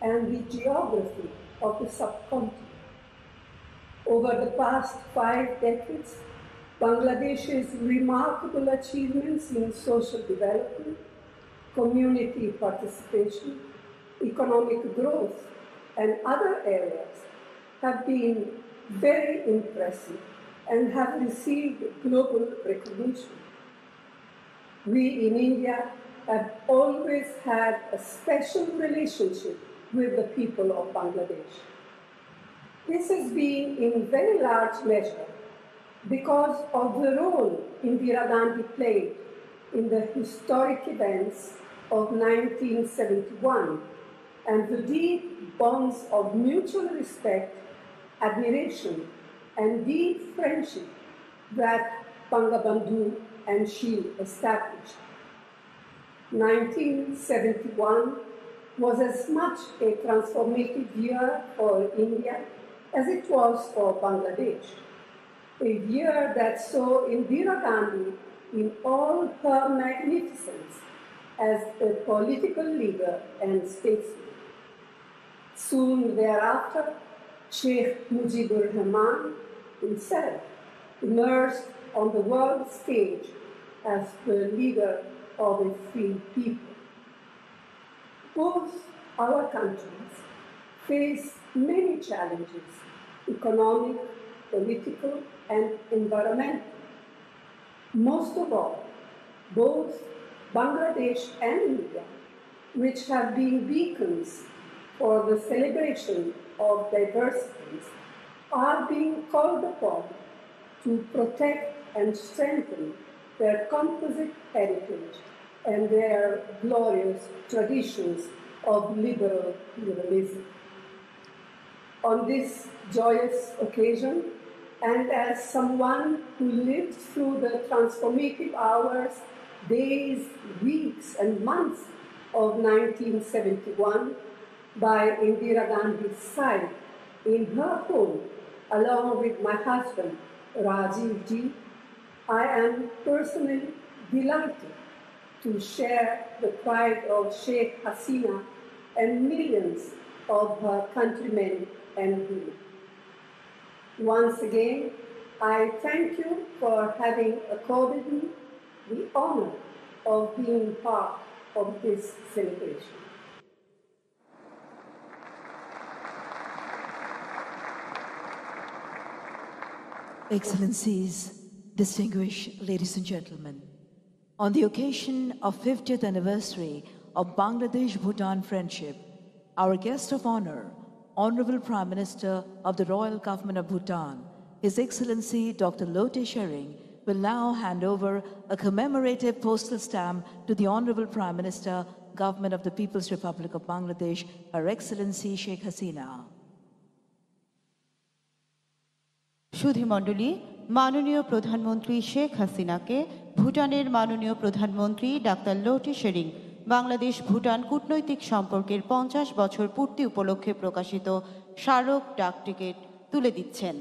and the geography of the subcontinent. Over the past 5 decades, Bangladesh's remarkable achievements in social development, community participation, economic growth, and other areas have been very impressive and have received global recognition. We in India have always had a special relationship with the people of Bangladesh. This has been in very large measure because of the role Indira Gandhi played in the historic events of 1971 and the deep bonds of mutual respect, admiration, and deep friendship that Bangabandhu and she established. 1971 was as much a transformative year for India as it was for Bangladesh. A year that saw Indira Gandhi in all her magnificence as a political leader and statesman. Soon thereafter, Sheikh Mujibur Rahman himself emerged on the world stage as the leader of a free people. Both our countries face many challenges, economic, political, and environmental. Most of all, both Bangladesh and India, which have been beacons for the celebration of diversities, are being called upon to protect and strengthen their composite heritage and their glorious traditions of liberal pluralism. On this joyous occasion, and as someone who lived through the transformative hours, days, weeks, and months of 1971 by Indira Gandhi's side in her home, along with my husband, Rajiv Ji, I am personally delighted to share the pride of Sheikh Hasina and millions of her countrymen and women. Once again, I thank you for having accorded me the honor of being part of this celebration. Excellencies, distinguished ladies and gentlemen, on the occasion of 50th anniversary of Bangladesh-Bhutan friendship, our guest of honor, Honorable Prime Minister of the Royal Government of Bhutan, His Excellency Dr. Lote Tshering, will now hand over a commemorative postal stamp to the Honorable Prime Minister, Government of the People's Republic of Bangladesh, Her Excellency Sheikh Hasina. সুধীমণ্ডলী, মাননীয় প্রধানমন্ত্রী শেখ হাসিনাকে ভুটানের মাননীয় প্রধানমন্ত্রী doctor লোটে শেরিং বাংলাদেশ ভুটান কূটনৈতিক সম্পর্কের 50 বছর পূর্তি উপলক্ষে প্রকাশিত স্মারক ডাকটিকিট তুলে দিচ্ছেন।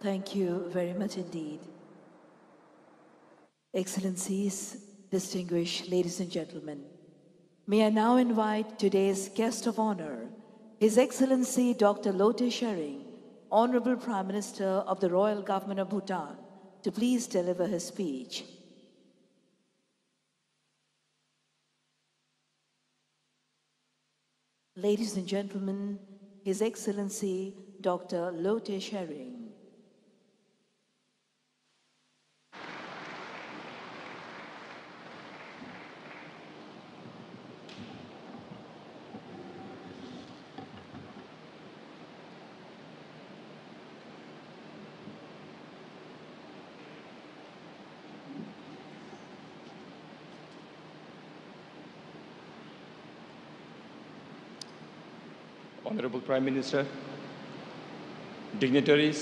Thank you very much indeed. Excellencies, distinguished ladies and gentlemen, may I now invite today's guest of honor, His Excellency Dr. Lote Tshering, Honorable Prime Minister of the Royal Government of Bhutan, to please deliver his speech. Ladies and gentlemen, His Excellency Dr. Lote Tshering. Honorable Prime Minister, dignitaries,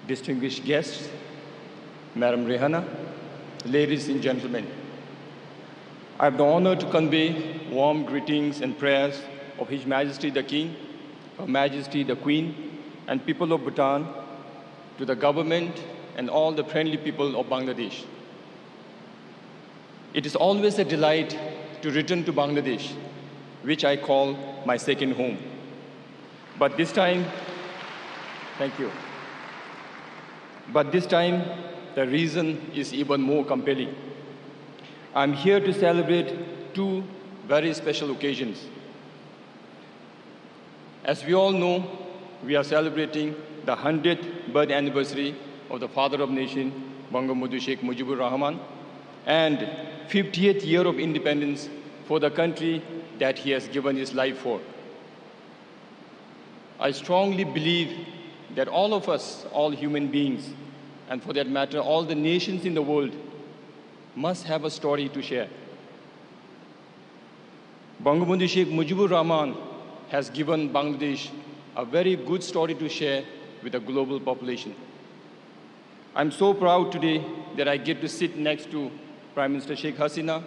distinguished guests, Madam Rehana, ladies and gentlemen, I have the honor to convey warm greetings and prayers of His Majesty the King, Her Majesty the Queen, and people of Bhutan to the government and all the friendly people of Bangladesh. It is always a delight to return to Bangladesh, which I call my second home. But this time, thank you. But this time, the reason is even more compelling. I'm here to celebrate two very special occasions. As we all know, we are celebrating the 100th birth anniversary of the Father of Nation, Bangabandhu Sheikh Mujibur Rahman, and 50th year of independence for the country that he has given his life for. I strongly believe that all of us, all human beings, and for that matter, all the nations in the world, must have a story to share. Bangabandhu Sheikh Mujibur Rahman has given Bangladesh a very good story to share with the global population. I'm so proud today that I get to sit next to Prime Minister Sheikh Hasina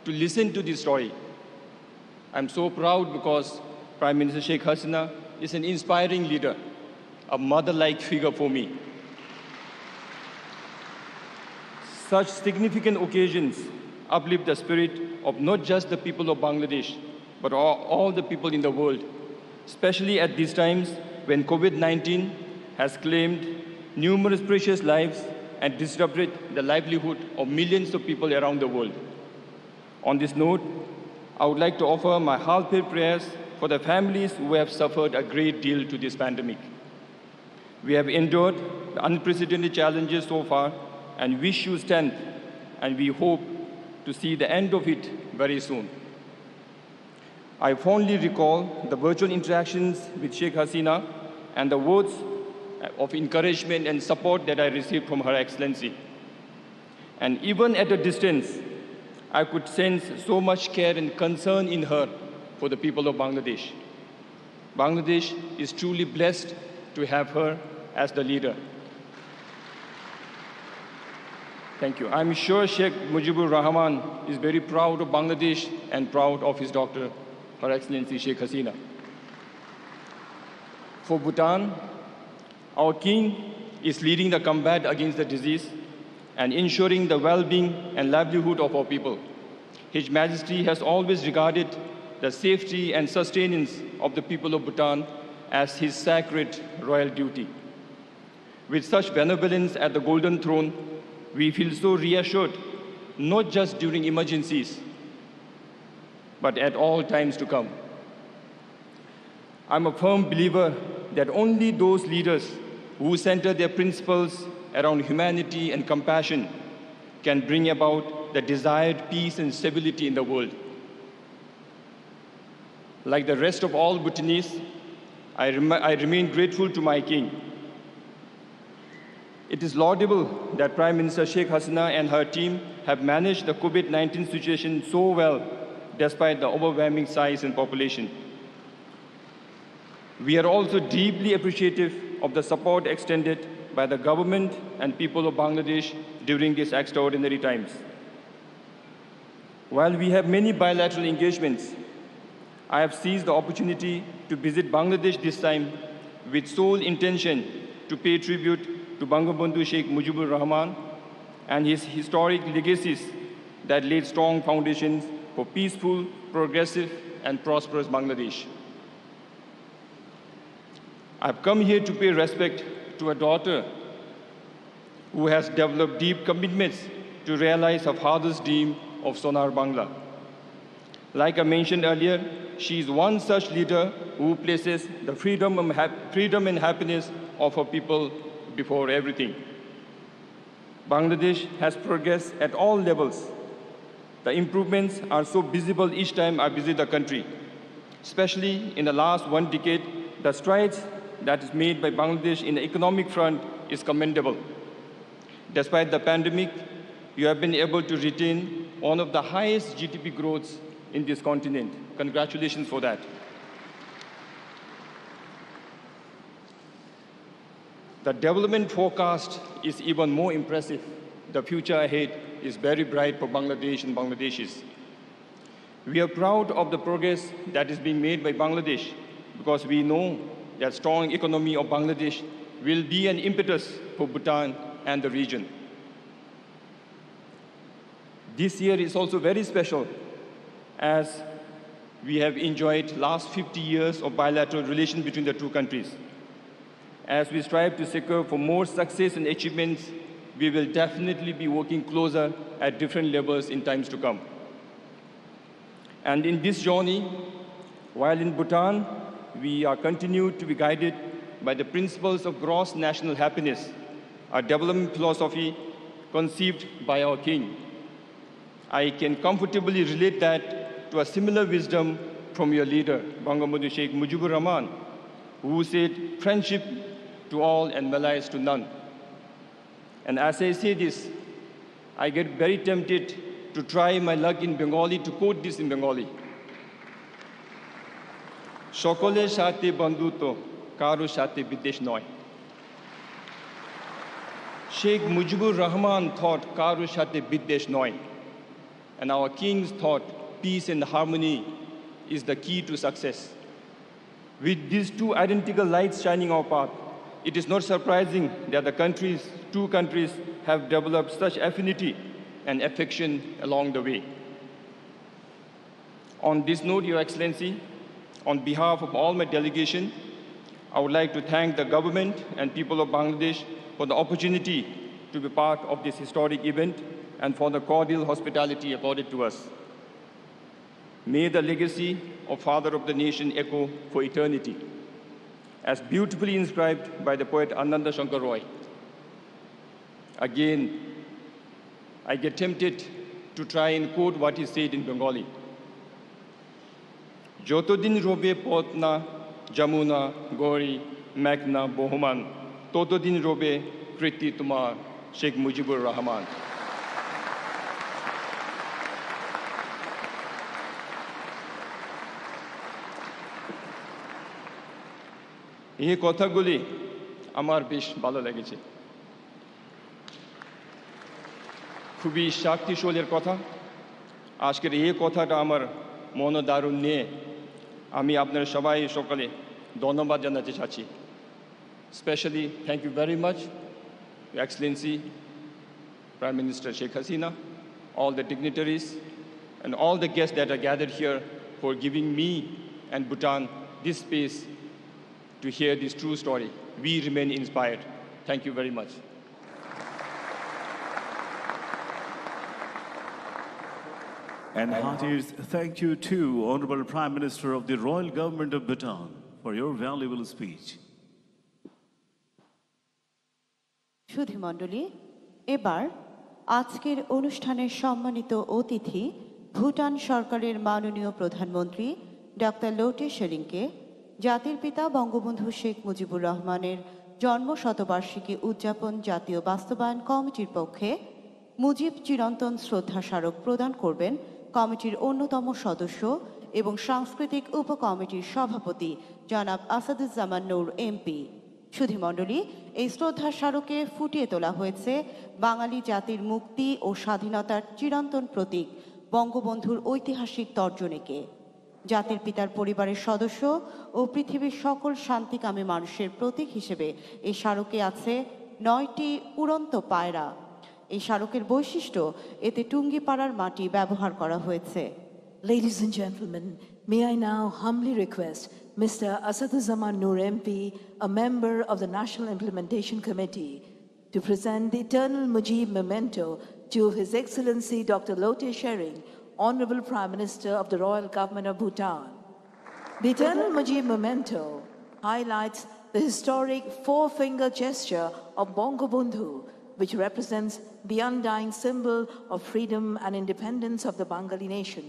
to listen to this story. I'm so proud because Prime Minister Sheikh Hasina is an inspiring leader, a mother-like figure for me. Such significant occasions uplift the spirit of not just the people of Bangladesh, but all the people in the world, especially at these times when COVID-19 has claimed numerous precious lives and disrupted the livelihood of millions of people around the world. On this note, I would like to offer my heartfelt prayers for the families who have suffered a great deal to this pandemic. We have endured unprecedented challenges so far and wish you strength, and we hope to see the end of it very soon. I fondly recall the virtual interactions with Sheikh Hasina and the words of encouragement and support that I received from Her Excellency. And even at a distance, I could sense so much care and concern in her for the people of Bangladesh. Bangladesh is truly blessed to have her as the leader. Thank you. I'm sure Sheikh Mujibur Rahman is very proud of Bangladesh and proud of his daughter, Her Excellency Sheikh Hasina. For Bhutan, our king is leading the combat against the disease and ensuring the well-being and livelihood of our people. His Majesty has always regarded the safety and sustenance of the people of Bhutan as his sacred royal duty. With such benevolence at the Golden Throne, we feel so reassured, not just during emergencies, but at all times to come. I'm a firm believer that only those leaders who center their principles around humanity and compassion can bring about the desired peace and stability in the world. Like the rest of all Bhutanese, I remain grateful to my king. It is laudable that Prime Minister Sheikh Hasina and her team have managed the COVID-19 situation so well, despite the overwhelming size and population. We are also deeply appreciative of the support extended by the government and people of Bangladesh during these extraordinary times. While we have many bilateral engagements, I have seized the opportunity to visit Bangladesh this time with sole intention to pay tribute to Bangabandhu Sheikh Mujibur Rahman and his historic legacies that laid strong foundations for peaceful, progressive, and prosperous Bangladesh. I've come here to pay respect to a daughter who has developed deep commitments to realize her father's dream of Sonar Bangla. Like I mentioned earlier, she is one such leader who places the freedom and happiness of her people before everything. Bangladesh has progressed at all levels. The improvements are so visible each time I visit the country. Especially in the last 1 decade, the strides that is made by Bangladesh in the economic front is commendable. Despite the pandemic, you have been able to retain one of the highest GDP growths in this continent. Congratulations for that. The development forecast is even more impressive. The future ahead is very bright for Bangladesh and Bangladeshis. We are proud of the progress that is being made by Bangladesh because we know that strong economy of Bangladesh will be an impetus for Bhutan and the region. This year is also very special as we have enjoyed last 50 years of bilateral relations between the two countries. As we strive to secure for more success and achievements, we will definitely be working closer at different levels in times to come. And in this journey, while in Bhutan, we are continued to be guided by the principles of gross national happiness, a development philosophy conceived by our king. I can comfortably relate that to a similar wisdom from your leader, Bangabandhu Sheikh Mujibur Rahman, who said, friendship to all and malice to none. And as I say this, I get very tempted to try my luck in Bengali, to quote this in Bengali. Shokole shate bandhuto, karo shate bidesh noy. Sheikh Mujibur Rahman thought karo shate bidesh noy. And our kings thought peace and harmony is the key to success. With these two identical lights shining our path, it is not surprising that the two countries have developed such affinity and affection along the way. On this note, Your Excellency, on behalf of all my delegation, I would like to thank the government and people of Bangladesh for the opportunity to be part of this historic event and for the cordial hospitality accorded to us. May the legacy of Father of the Nation echo for eternity, as beautifully inscribed by the poet Ananda Shankar Roy. Again, I get tempted to try and quote what he said in Bengali. Jotodin robe potna jamuna gori magna bohoman totodin robe kriti tumar Sheikh Mujibur Rahman. এই কথাগুলি আমার বেশ ভালো লেগেছে। খুবই শক্তিশালীর কথা। আজকের এই কথাটা আমার মনোদারুণ নিয়ে আমি আপনারা সবাই সকালে ধন্যবাদ জানাতে চাচ্ছি। Especially thank you very much, Your Excellency, Prime Minister Sheikh Hasina, all the dignitaries and all the guests that are gathered here for giving me and Bhutan this space to hear this true story. We remain inspired. Thank you very much. And heartiest thank you to Honorable Prime Minister of the Royal Government of Bhutan for your valuable speech. সুধীমণ্ডলী, এবার আজকের অনুষ্ঠানের সম্মানিত অতিথি ভুটান সরকারের মাননীয় প্রধানমন্ত্রী doctor লোটে শেরিংকে জাতির পিতা বঙ্গবন্ধু শেখ মুজিবুর রহমানের জন্মশতবার্ষিকী উদযাপন জাতীয় বাস্তবায়ন কমিটির পক্ষে মুজিব চিরন্তন শ্রদ্ধা স্মারক প্রদান করবেন কমিটির অন্যতম সদস্য এবং সাংস্কৃতিক উপকমিটির সভাপতি জনাব আসাদুজ্জামান নূর এমপি। সুধীমণ্ডলী, এই শ্রদ্ধা স্মারকে ফুটিয়ে তোলা হয়েছে বাঙালি জাতির মুক্তি ও স্বাধীনতার চিরন্তন প্রতীক বঙ্গবন্ধুর ঐতিহাসিক তর্জনীকে। জাতির পিতার পরিবারের সদস্য ও পৃথিবীর সকল শান্তিকামী মানুষের প্রতীক হিসেবে এই স্মারকে আছে 9টি উড়ন্ত পায়রা। এই স্মারকের বৈশিষ্ট্য, এতে টুঙ্গিপাড়ার মাটি ব্যবহার করা হয়েছে। Ladies and gentlemen, may I now humbly request Mr. Asaduzzaman Noor MP, a member of the National Implementation Committee, to present the Eternal Mujib Memento to His Excellency Dr. Lote Shering, Honorable Prime Minister of the Royal Government of Bhutan. The Eternal Mujib Memento highlights the historic four-finger gesture of Bangabandhu, which represents the undying symbol of freedom and independence of the Bengali nation.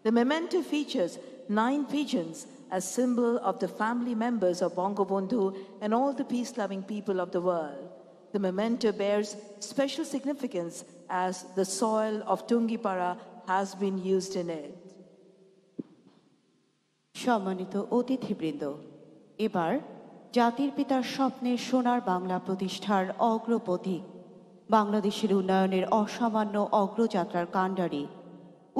The memento features 9 pigeons as symbol of the family members of Bangabandhu and all the peace-loving people of the world. The memento bears special significance as the soil of Tungipara has been used in it. সম্মানিত অতিথিবৃন্দ, এবার জাতির পিতার স্বপ্নের সোনার বাংলা প্রতিষ্ঠার অগ্রপথিক, বাংলাদেশের উন্নয়নের অসামান্য অগ্রযাত্রার কাণ্ডারি,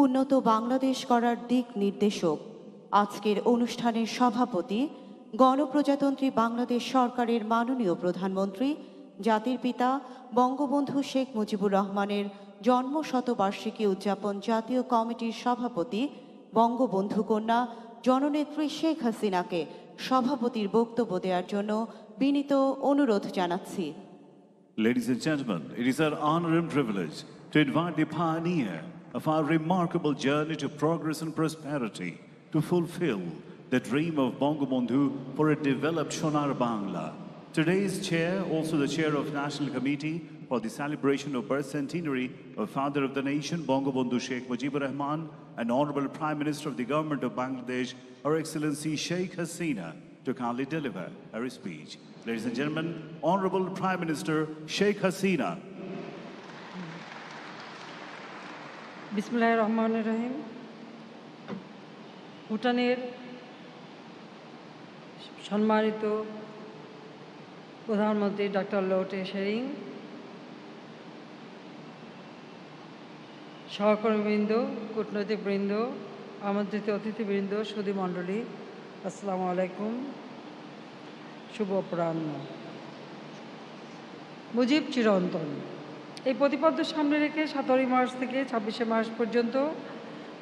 উন্নত বাংলাদেশ করার দিক নির্দেশক, আজকের অনুষ্ঠানের সভাপতি, গণপ্রজাতন্ত্রী বাংলাদেশ সরকারের মাননীয় প্রধানমন্ত্রী, জাতির পিতা বঙ্গবন্ধু শেখ মুজিবুর রহমানের জন্মশতবার্ষিকী উদযাপন জাতীয় কমিটির সভাপতি, বঙ্গবন্ধু কন্যা জননেত্রী শেখ হাসিনাকে সভাপতির বক্তব্য দেওয়ার জন্য বিনীত অনুরোধ জানাচ্ছি। Ladies and gentlemen, it is our honor and privilege to invite the pioneer of our remarkable journey to progress and prosperity to fulfill the dream of Bangabandhu for a developed Sonar Bangla. Today's chair, also the chair of National Committee for the celebration of birth centenary of Father of the Nation, Bangabandhu Sheikh Mujibur Rahman, and Honorable Prime Minister of the Government of Bangladesh, Her Excellency Sheikh Hasina, to kindly deliver her speech. Ladies and gentlemen, Honorable Prime Minister Sheikh Hasina. বিসমিল্লাহির রহমানির রহিম। ভুটানের সম্মানিত প্রধানমন্ত্রী doctor লোটে শেরিং, সহকর্মীবৃন্দ, কূটনৈতিকবৃন্দ, আমন্ত্রিত অতিথিবৃন্দ, সুধীমণ্ডলী, আসসালামু আলাইকুম, শুভ অপরাহ্ন। মুজিব চিরন্তন, এই প্রতিপাদ্য সামনে রেখে 17 মার্চ থেকে 26শে মার্চ পর্যন্ত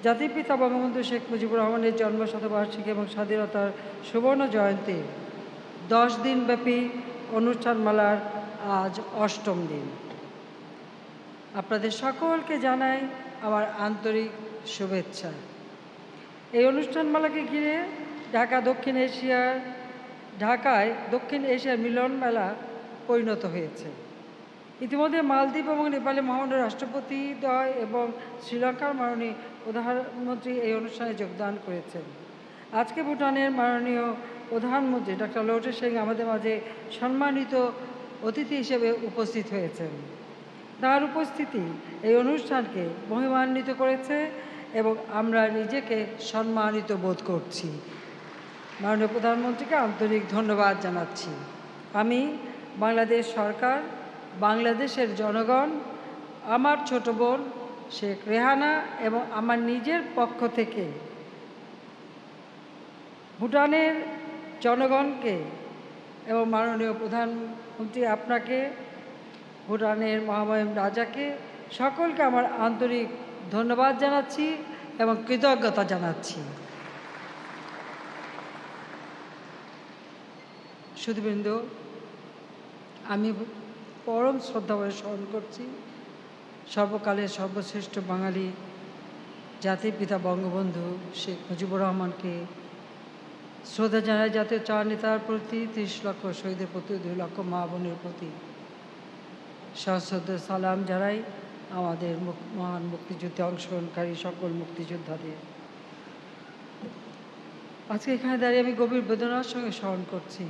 জাতির পিতা বঙ্গবন্ধু শেখ মুজিবুর রহমানের জন্মশতবার্ষিকী এবং স্বাধীনতার সুবর্ণ জয়ন্তী 10 দিনব্যাপী অনুষ্ঠানমালার আজ 8ম দিন। আপনাদের সকলকে জানাই আমার আন্তরিক শুভেচ্ছা। এই অনুষ্ঠানমালাকে ঘিরে ঢাকায় দক্ষিণ এশিয়ার মিলন মেলা পরিণত হয়েছে। ইতিমধ্যে মালদ্বীপ এবং নেপালে মহামান্য রাষ্ট্রপতিদ্বয় এবং শ্রীলঙ্কার মাননীয় প্রধানমন্ত্রী এই অনুষ্ঠানে যোগদান করেছেন। আজকে ভুটানের মাননীয় প্রধানমন্ত্রী ডক্টর লোটে শেরিং আমাদের মাঝে সম্মানিত অতিথি হিসেবে উপস্থিত হয়েছেন। তার উপস্থিতি এই অনুষ্ঠানকে মহিমান্বিত করেছে এবং আমরা নিজেকে সম্মানিত বোধ করছি। মাননীয় প্রধানমন্ত্রীকে আন্তরিক ধন্যবাদ জানাচ্ছি। আমি বাংলাদেশ সরকার, বাংলাদেশের জনগণ, আমার ছোট বোন শেখ রেহানা এবং আমার নিজের পক্ষ থেকে ভুটানের জনগণকে এবং মাননীয় প্রধানমন্ত্রী আপনাকে, ভুটানের মহামহিম রাজাকে, সকলকে আমার আন্তরিক ধন্যবাদ জানাচ্ছি এবং কৃতজ্ঞতা জানাচ্ছি। সুধীবৃন্দ, আমি পরম শ্রদ্ধাভরে স্মরণ করছি সর্বকালের সর্বশ্রেষ্ঠ বাঙালি জাতির পিতা বঙ্গবন্ধু শেখ মুজিবুর রহমানকে। শ্রদ্ধা জানাই জাতীয় চার নেতার প্রতি, 30 লক্ষ শহীদের প্রতি, 2 লক্ষ মা বোনের প্রতি সশ্রদ্ধ সালাম জানাই আমাদের মহান মুক্তিযুদ্ধে অংশগ্রহণকারী সকল মুক্তিযোদ্ধাদের। আজকে এখানে দাঁড়িয়ে আমি গভীর বেদনার সঙ্গে স্মরণ করছি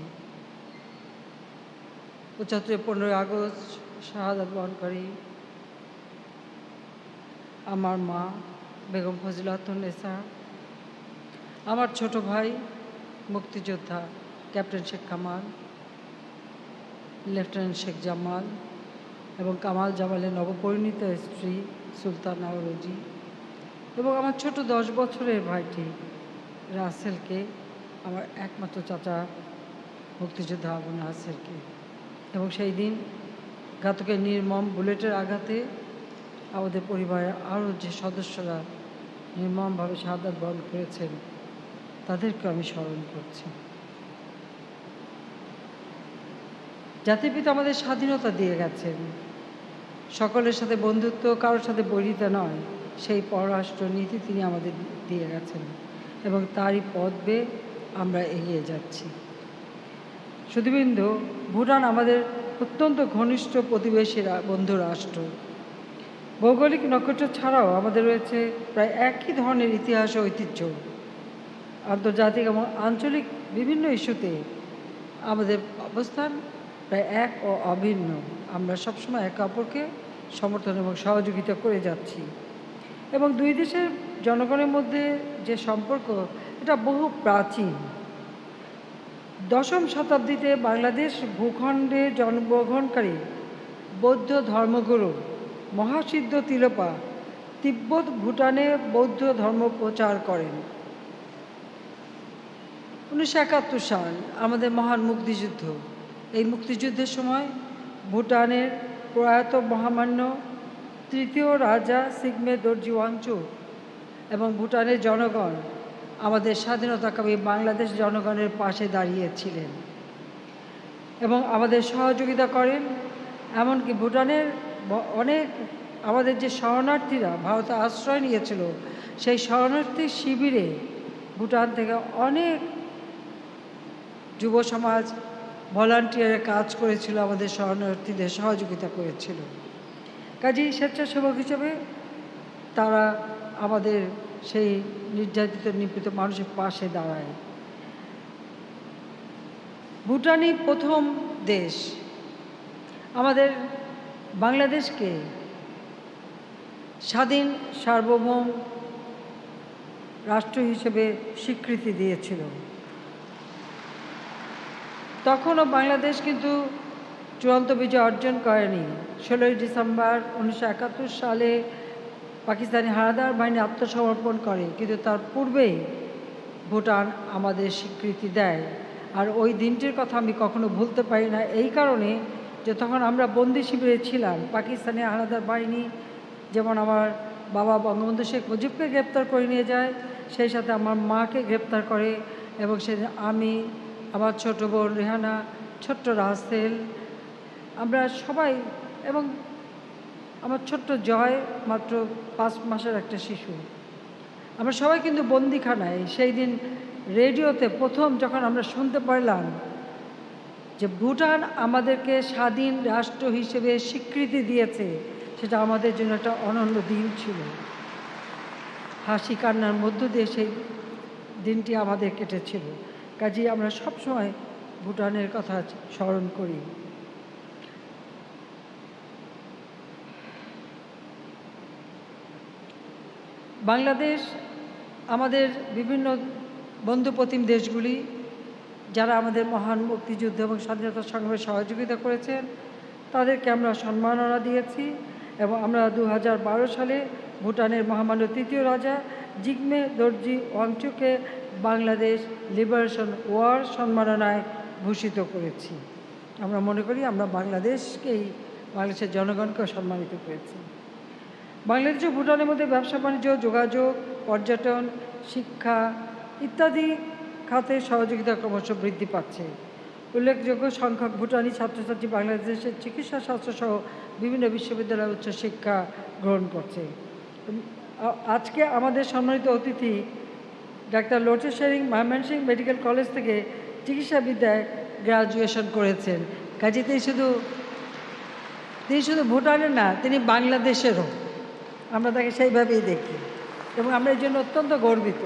15 আগস্ট শাহাদাত বরণকারী আমার মা বেগম ফজিলাতুন্নেসা, আমার ছোট ভাই মুক্তিযোদ্ধা ক্যাপ্টেন শেখ কামাল, লেফটেন্যান্ট শেখ জামাল এবং কামাল জামালের নবপরিণীত স্ত্রী সুলতানা রোজি, এবং আমার ছোট 10 বছরের ভাইটি রাসেলকে, আমার একমাত্র চাচা মুক্তিযোদ্ধা আবু নাসেরকে। এবং সেই দিন ঘাতকের নির্মম বুলেটের আঘাতে আমাদের পরিবারের আরও যে সদস্যরা নির্মমভাবে শাহাদাত বরণ করেছেন তাদেরকে আমি স্মরণ করছি। জাতির পিতা আমাদের স্বাধীনতা দিয়ে গেছেন, সকলের সাথে বন্ধুত্ব, কারোর সাথে বৈরিতা নয়, সেই পররাষ্ট্র নীতি তিনি আমাদের দিয়ে গেছেন এবং তারই পথ বেয়ে আমরা এগিয়ে যাচ্ছি। সুধীবৃন্দ, ভুটান আমাদের অত্যন্ত ঘনিষ্ঠ প্রতিবেশী বন্ধু রাষ্ট্র। ভৌগোলিক নক্ষত্র ছাড়াও আমাদের রয়েছে প্রায় একই ধরনের ইতিহাস ও ঐতিহ্য। আন্তর্জাতিক এবং আঞ্চলিক বিভিন্ন ইস্যুতে আমাদের অবস্থান প্রায় এক ও অভিন্ন। আমরা সবসময় একে অপরকে সমর্থন এবং সহযোগিতা করে যাচ্ছি এবং দুই দেশের জনগণের মধ্যে যে সম্পর্ক, এটা বহু প্রাচীন। 10ম শতাব্দীতে বাংলাদেশ ভূখণ্ডে জন্মগ্রহণকারী বৌদ্ধ ধর্মগুরু মহাসিদ্ধ তিলপা তিব্বত ভুটানে বৌদ্ধ ধর্ম প্রচার করেন। 1971 সাল আমাদের মহান মুক্তিযুদ্ধ। এই মুক্তিযুদ্ধের সময় ভুটানের প্রয়াত মহামান্য 3য় রাজা সিগমে দর্জি ওয়াংচুক এবং ভুটানের জনগণ আমাদের স্বাধীনতাকামী বাংলাদেশ জনগণের পাশে দাঁড়িয়েছিলেন এবং আমাদের সহযোগিতা করেন। এমনকি ভুটানের অনেক আমাদের যে শরণার্থীরা ভারতে আশ্রয় নিয়েছিল, সেই শরণার্থী শিবিরে ভুটান থেকে অনেক যুব সমাজ ভলান্টিয়ারে কাজ করেছিল, আমাদের শরণার্থীদের সহযোগিতা করেছিল। কাজেই স্বেচ্ছাসেবক হিসেবে তারা আমাদের সেই নির্যাতিত নিপীড়িত মানুষের পাশে দাঁড়ায়। ভুটানই প্রথম দেশ আমাদের বাংলাদেশকে স্বাধীন সার্বভৌম রাষ্ট্র হিসেবে স্বীকৃতি দিয়েছিল। তখনও বাংলাদেশ কিন্তু চূড়ান্ত বিজয় অর্জন করেনি। 16ই ডিসেম্বর 1971 সালে পাকিস্তানি হানাদার বাহিনী আত্মসমর্পণ করে, কিন্তু তার পূর্বেই ভুটান আমাদের স্বীকৃতি দেয়। আর ওই দিনটির কথা আমি কখনো ভুলতে পারি না, এই কারণে যে তখন আমরা বন্দি শিবিরে ছিলাম। পাকিস্তানি হানাদার বাহিনী যেমন আমার বাবা বঙ্গবন্ধু শেখ মুজিবকে গ্রেপ্তার করে নিয়ে যায়, সেই সাথে আমার মাকে গ্রেপ্তার করে এবং সেদিন আমি, আমার ছোট বোন রেহানা, ছোট্ট রাসেল, আমরা সবাই, এবং আমার ছোট্ট জয় মাত্র 5 মাসের একটা শিশু, আমরা সবাই কিন্তু বন্দিখানায়। সেই দিন রেডিওতে প্রথম যখন আমরা শুনতে পারলাম যে ভুটান আমাদেরকে স্বাধীন রাষ্ট্র হিসেবে স্বীকৃতি দিয়েছে, সেটা আমাদের জন্য একটা অনন্য দিন ছিল। হাসি কান্নার মধ্য দিয়ে সেই দিনটি আমাদের কেটেছিল। কাজেই আমরা সবসময় ভুটানের কথা স্মরণ করি। বাংলাদেশ আমাদের বিভিন্ন বন্ধুপ্রতিম দেশগুলি যারা আমাদের মহান মুক্তিযুদ্ধ এবং স্বাধীনতা সংগ্রামে সহযোগিতা করেছেন, তাদেরকে আমরা সম্মাননা দিয়েছি এবং আমরা 2012 সালে ভুটানের মহামান্য তৃতীয় রাজা জিগমে দর্জি ওয়াংচুককে বাংলাদেশ লিবারেশন ওয়ার সম্মাননায় ভূষিত করেছি। আমরা মনে করি আমরা বাংলাদেশের জনগণকেও সম্মানিত করেছি। বাংলাদেশ ও ভুটানের মধ্যে ব্যবসা বাণিজ্য, যোগাযোগ, পর্যটন, শিক্ষা ইত্যাদি খাতে সহযোগিতা ক্রমশ বৃদ্ধি পাচ্ছে। উল্লেখযোগ্য সংখ্যক ভুটানি ছাত্রছাত্রী বাংলাদেশের চিকিৎসা শাস্ত্রসহ বিভিন্ন বিশ্ববিদ্যালয়ে উচ্চশিক্ষা গ্রহণ করছে। আজকে আমাদের সম্মানিত অতিথি ডাক্তার লোটে শেরিং ময়মনসিংহ মেডিকেল কলেজ থেকে চিকিৎসাবিদ্যায় গ্র্যাজুয়েশন করেছেন। কাজে তিনি শুধু ভুটানের না, তিনি বাংলাদেশেরও। আমরা তাকে সেইভাবেই দেখি এবং আমরা এই জন্য অত্যন্ত গর্বিত।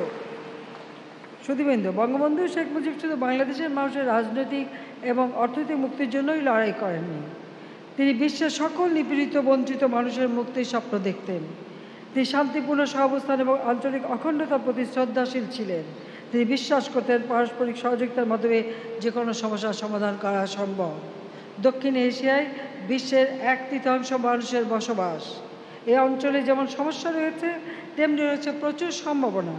সুধীবৃন্দ, বঙ্গবন্ধু শেখ মুজিব শুধু বাংলাদেশের মানুষের রাজনৈতিক এবং অর্থনৈতিক মুক্তির জন্যই লড়াই করেননি। তিনি বিশ্বের সকল নিপীড়িত বঞ্চিত মানুষের মুক্তির স্বপ্ন দেখতেন। তিনি শান্তিপূর্ণ সহাবস্থান এবং আঞ্চলিক অখণ্ডতার প্রতি শ্রদ্ধাশীল ছিলেন। তিনি বিশ্বাস করতেন পারস্পরিক সহযোগিতার মাধ্যমে যে কোনো সমস্যার সমাধান করা সম্ভব। দক্ষিণ এশিয়ায় বিশ্বের 1/3 মানুষের বসবাস। এই অঞ্চলে যেমন সমস্যা রয়েছে, তেমনি রয়েছে প্রচুর সম্ভাবনা।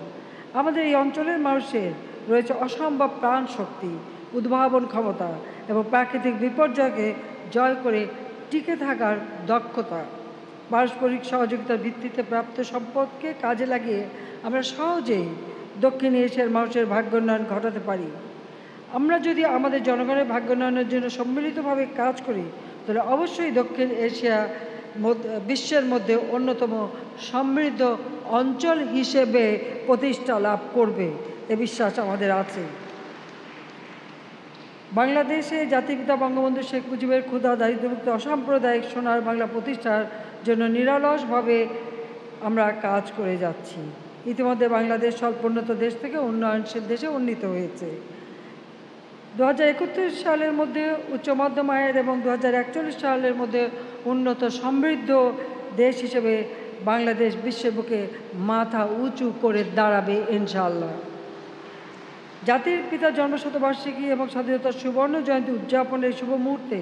আমাদের এই অঞ্চলের মানুষের রয়েছে অসম্ভব প্রাণ শক্তি, উদ্ভাবন ক্ষমতা এবং প্রাকৃতিক বিপর্যয়কে জয় করে টিকে থাকার দক্ষতা। পারস্পরিক সহযোগিতার ভিত্তিতে প্রাপ্ত সম্পদকে কাজে লাগিয়ে আমরা সহজেই দক্ষিণ এশিয়ার মানুষের ভাগ্যোন্নয়ন ঘটাতে পারি। আমরা যদি আমাদের জনগণের ভাগ্যোন্নয়নের জন্য সম্মিলিতভাবে কাজ করি, তাহলে অবশ্যই দক্ষিণ এশিয়া বিশ্বের মধ্যে অন্যতম সমৃদ্ধ অঞ্চল হিসেবে প্রতিষ্ঠা লাভ করবে, এ বিশ্বাস আমাদের আছে। বাংলাদেশে জাতিপিতা বঙ্গবন্ধু শেখ মুজিবের ক্ষুধা দারিদ্র্যমুক্ত অসাম্প্রদায়িক সোনার বাংলা প্রতিষ্ঠার জন্য নিরলসভাবে আমরা কাজ করে যাচ্ছি। ইতিমধ্যে বাংলাদেশ স্বল্পোন্নত দেশ থেকে উন্নয়নশীল দেশে উন্নীত হয়েছে। 2031 সালের মধ্যে উচ্চ মধ্যম আয়ের এবং 2041 সালের মধ্যে উন্নত সমৃদ্ধ দেশ হিসেবে বাংলাদেশ বিশ্বের বুকে মাথা উঁচু করে দাঁড়াবে ইনশাআল্লাহ। জাতির পিতার জন্মশতবার্ষিকী এবং স্বাধীনতার সুবর্ণ জয়ন্তী উদযাপনের শুভ মুহূর্তে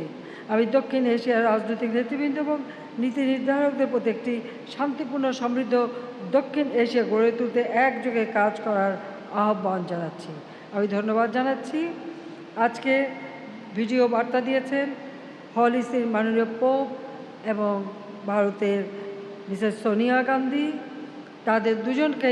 আমি দক্ষিণ এশিয়ার রাজনৈতিক নেতৃবৃন্দ এবং নীতি নির্ধারকদের প্রতি একটি শান্তিপূর্ণ সমৃদ্ধ দক্ষিণ এশিয়া গড়ে তুলতে একযোগে কাজ করার আহ্বান জানাচ্ছি। আমি ধন্যবাদ জানাচ্ছি। আজকে ভিডিও বার্তা দিয়েছেন হলিসির মাননীয় পোপ এবং ভারতের মিসেস সোনিয়া গান্ধী। তাদের দুজনকে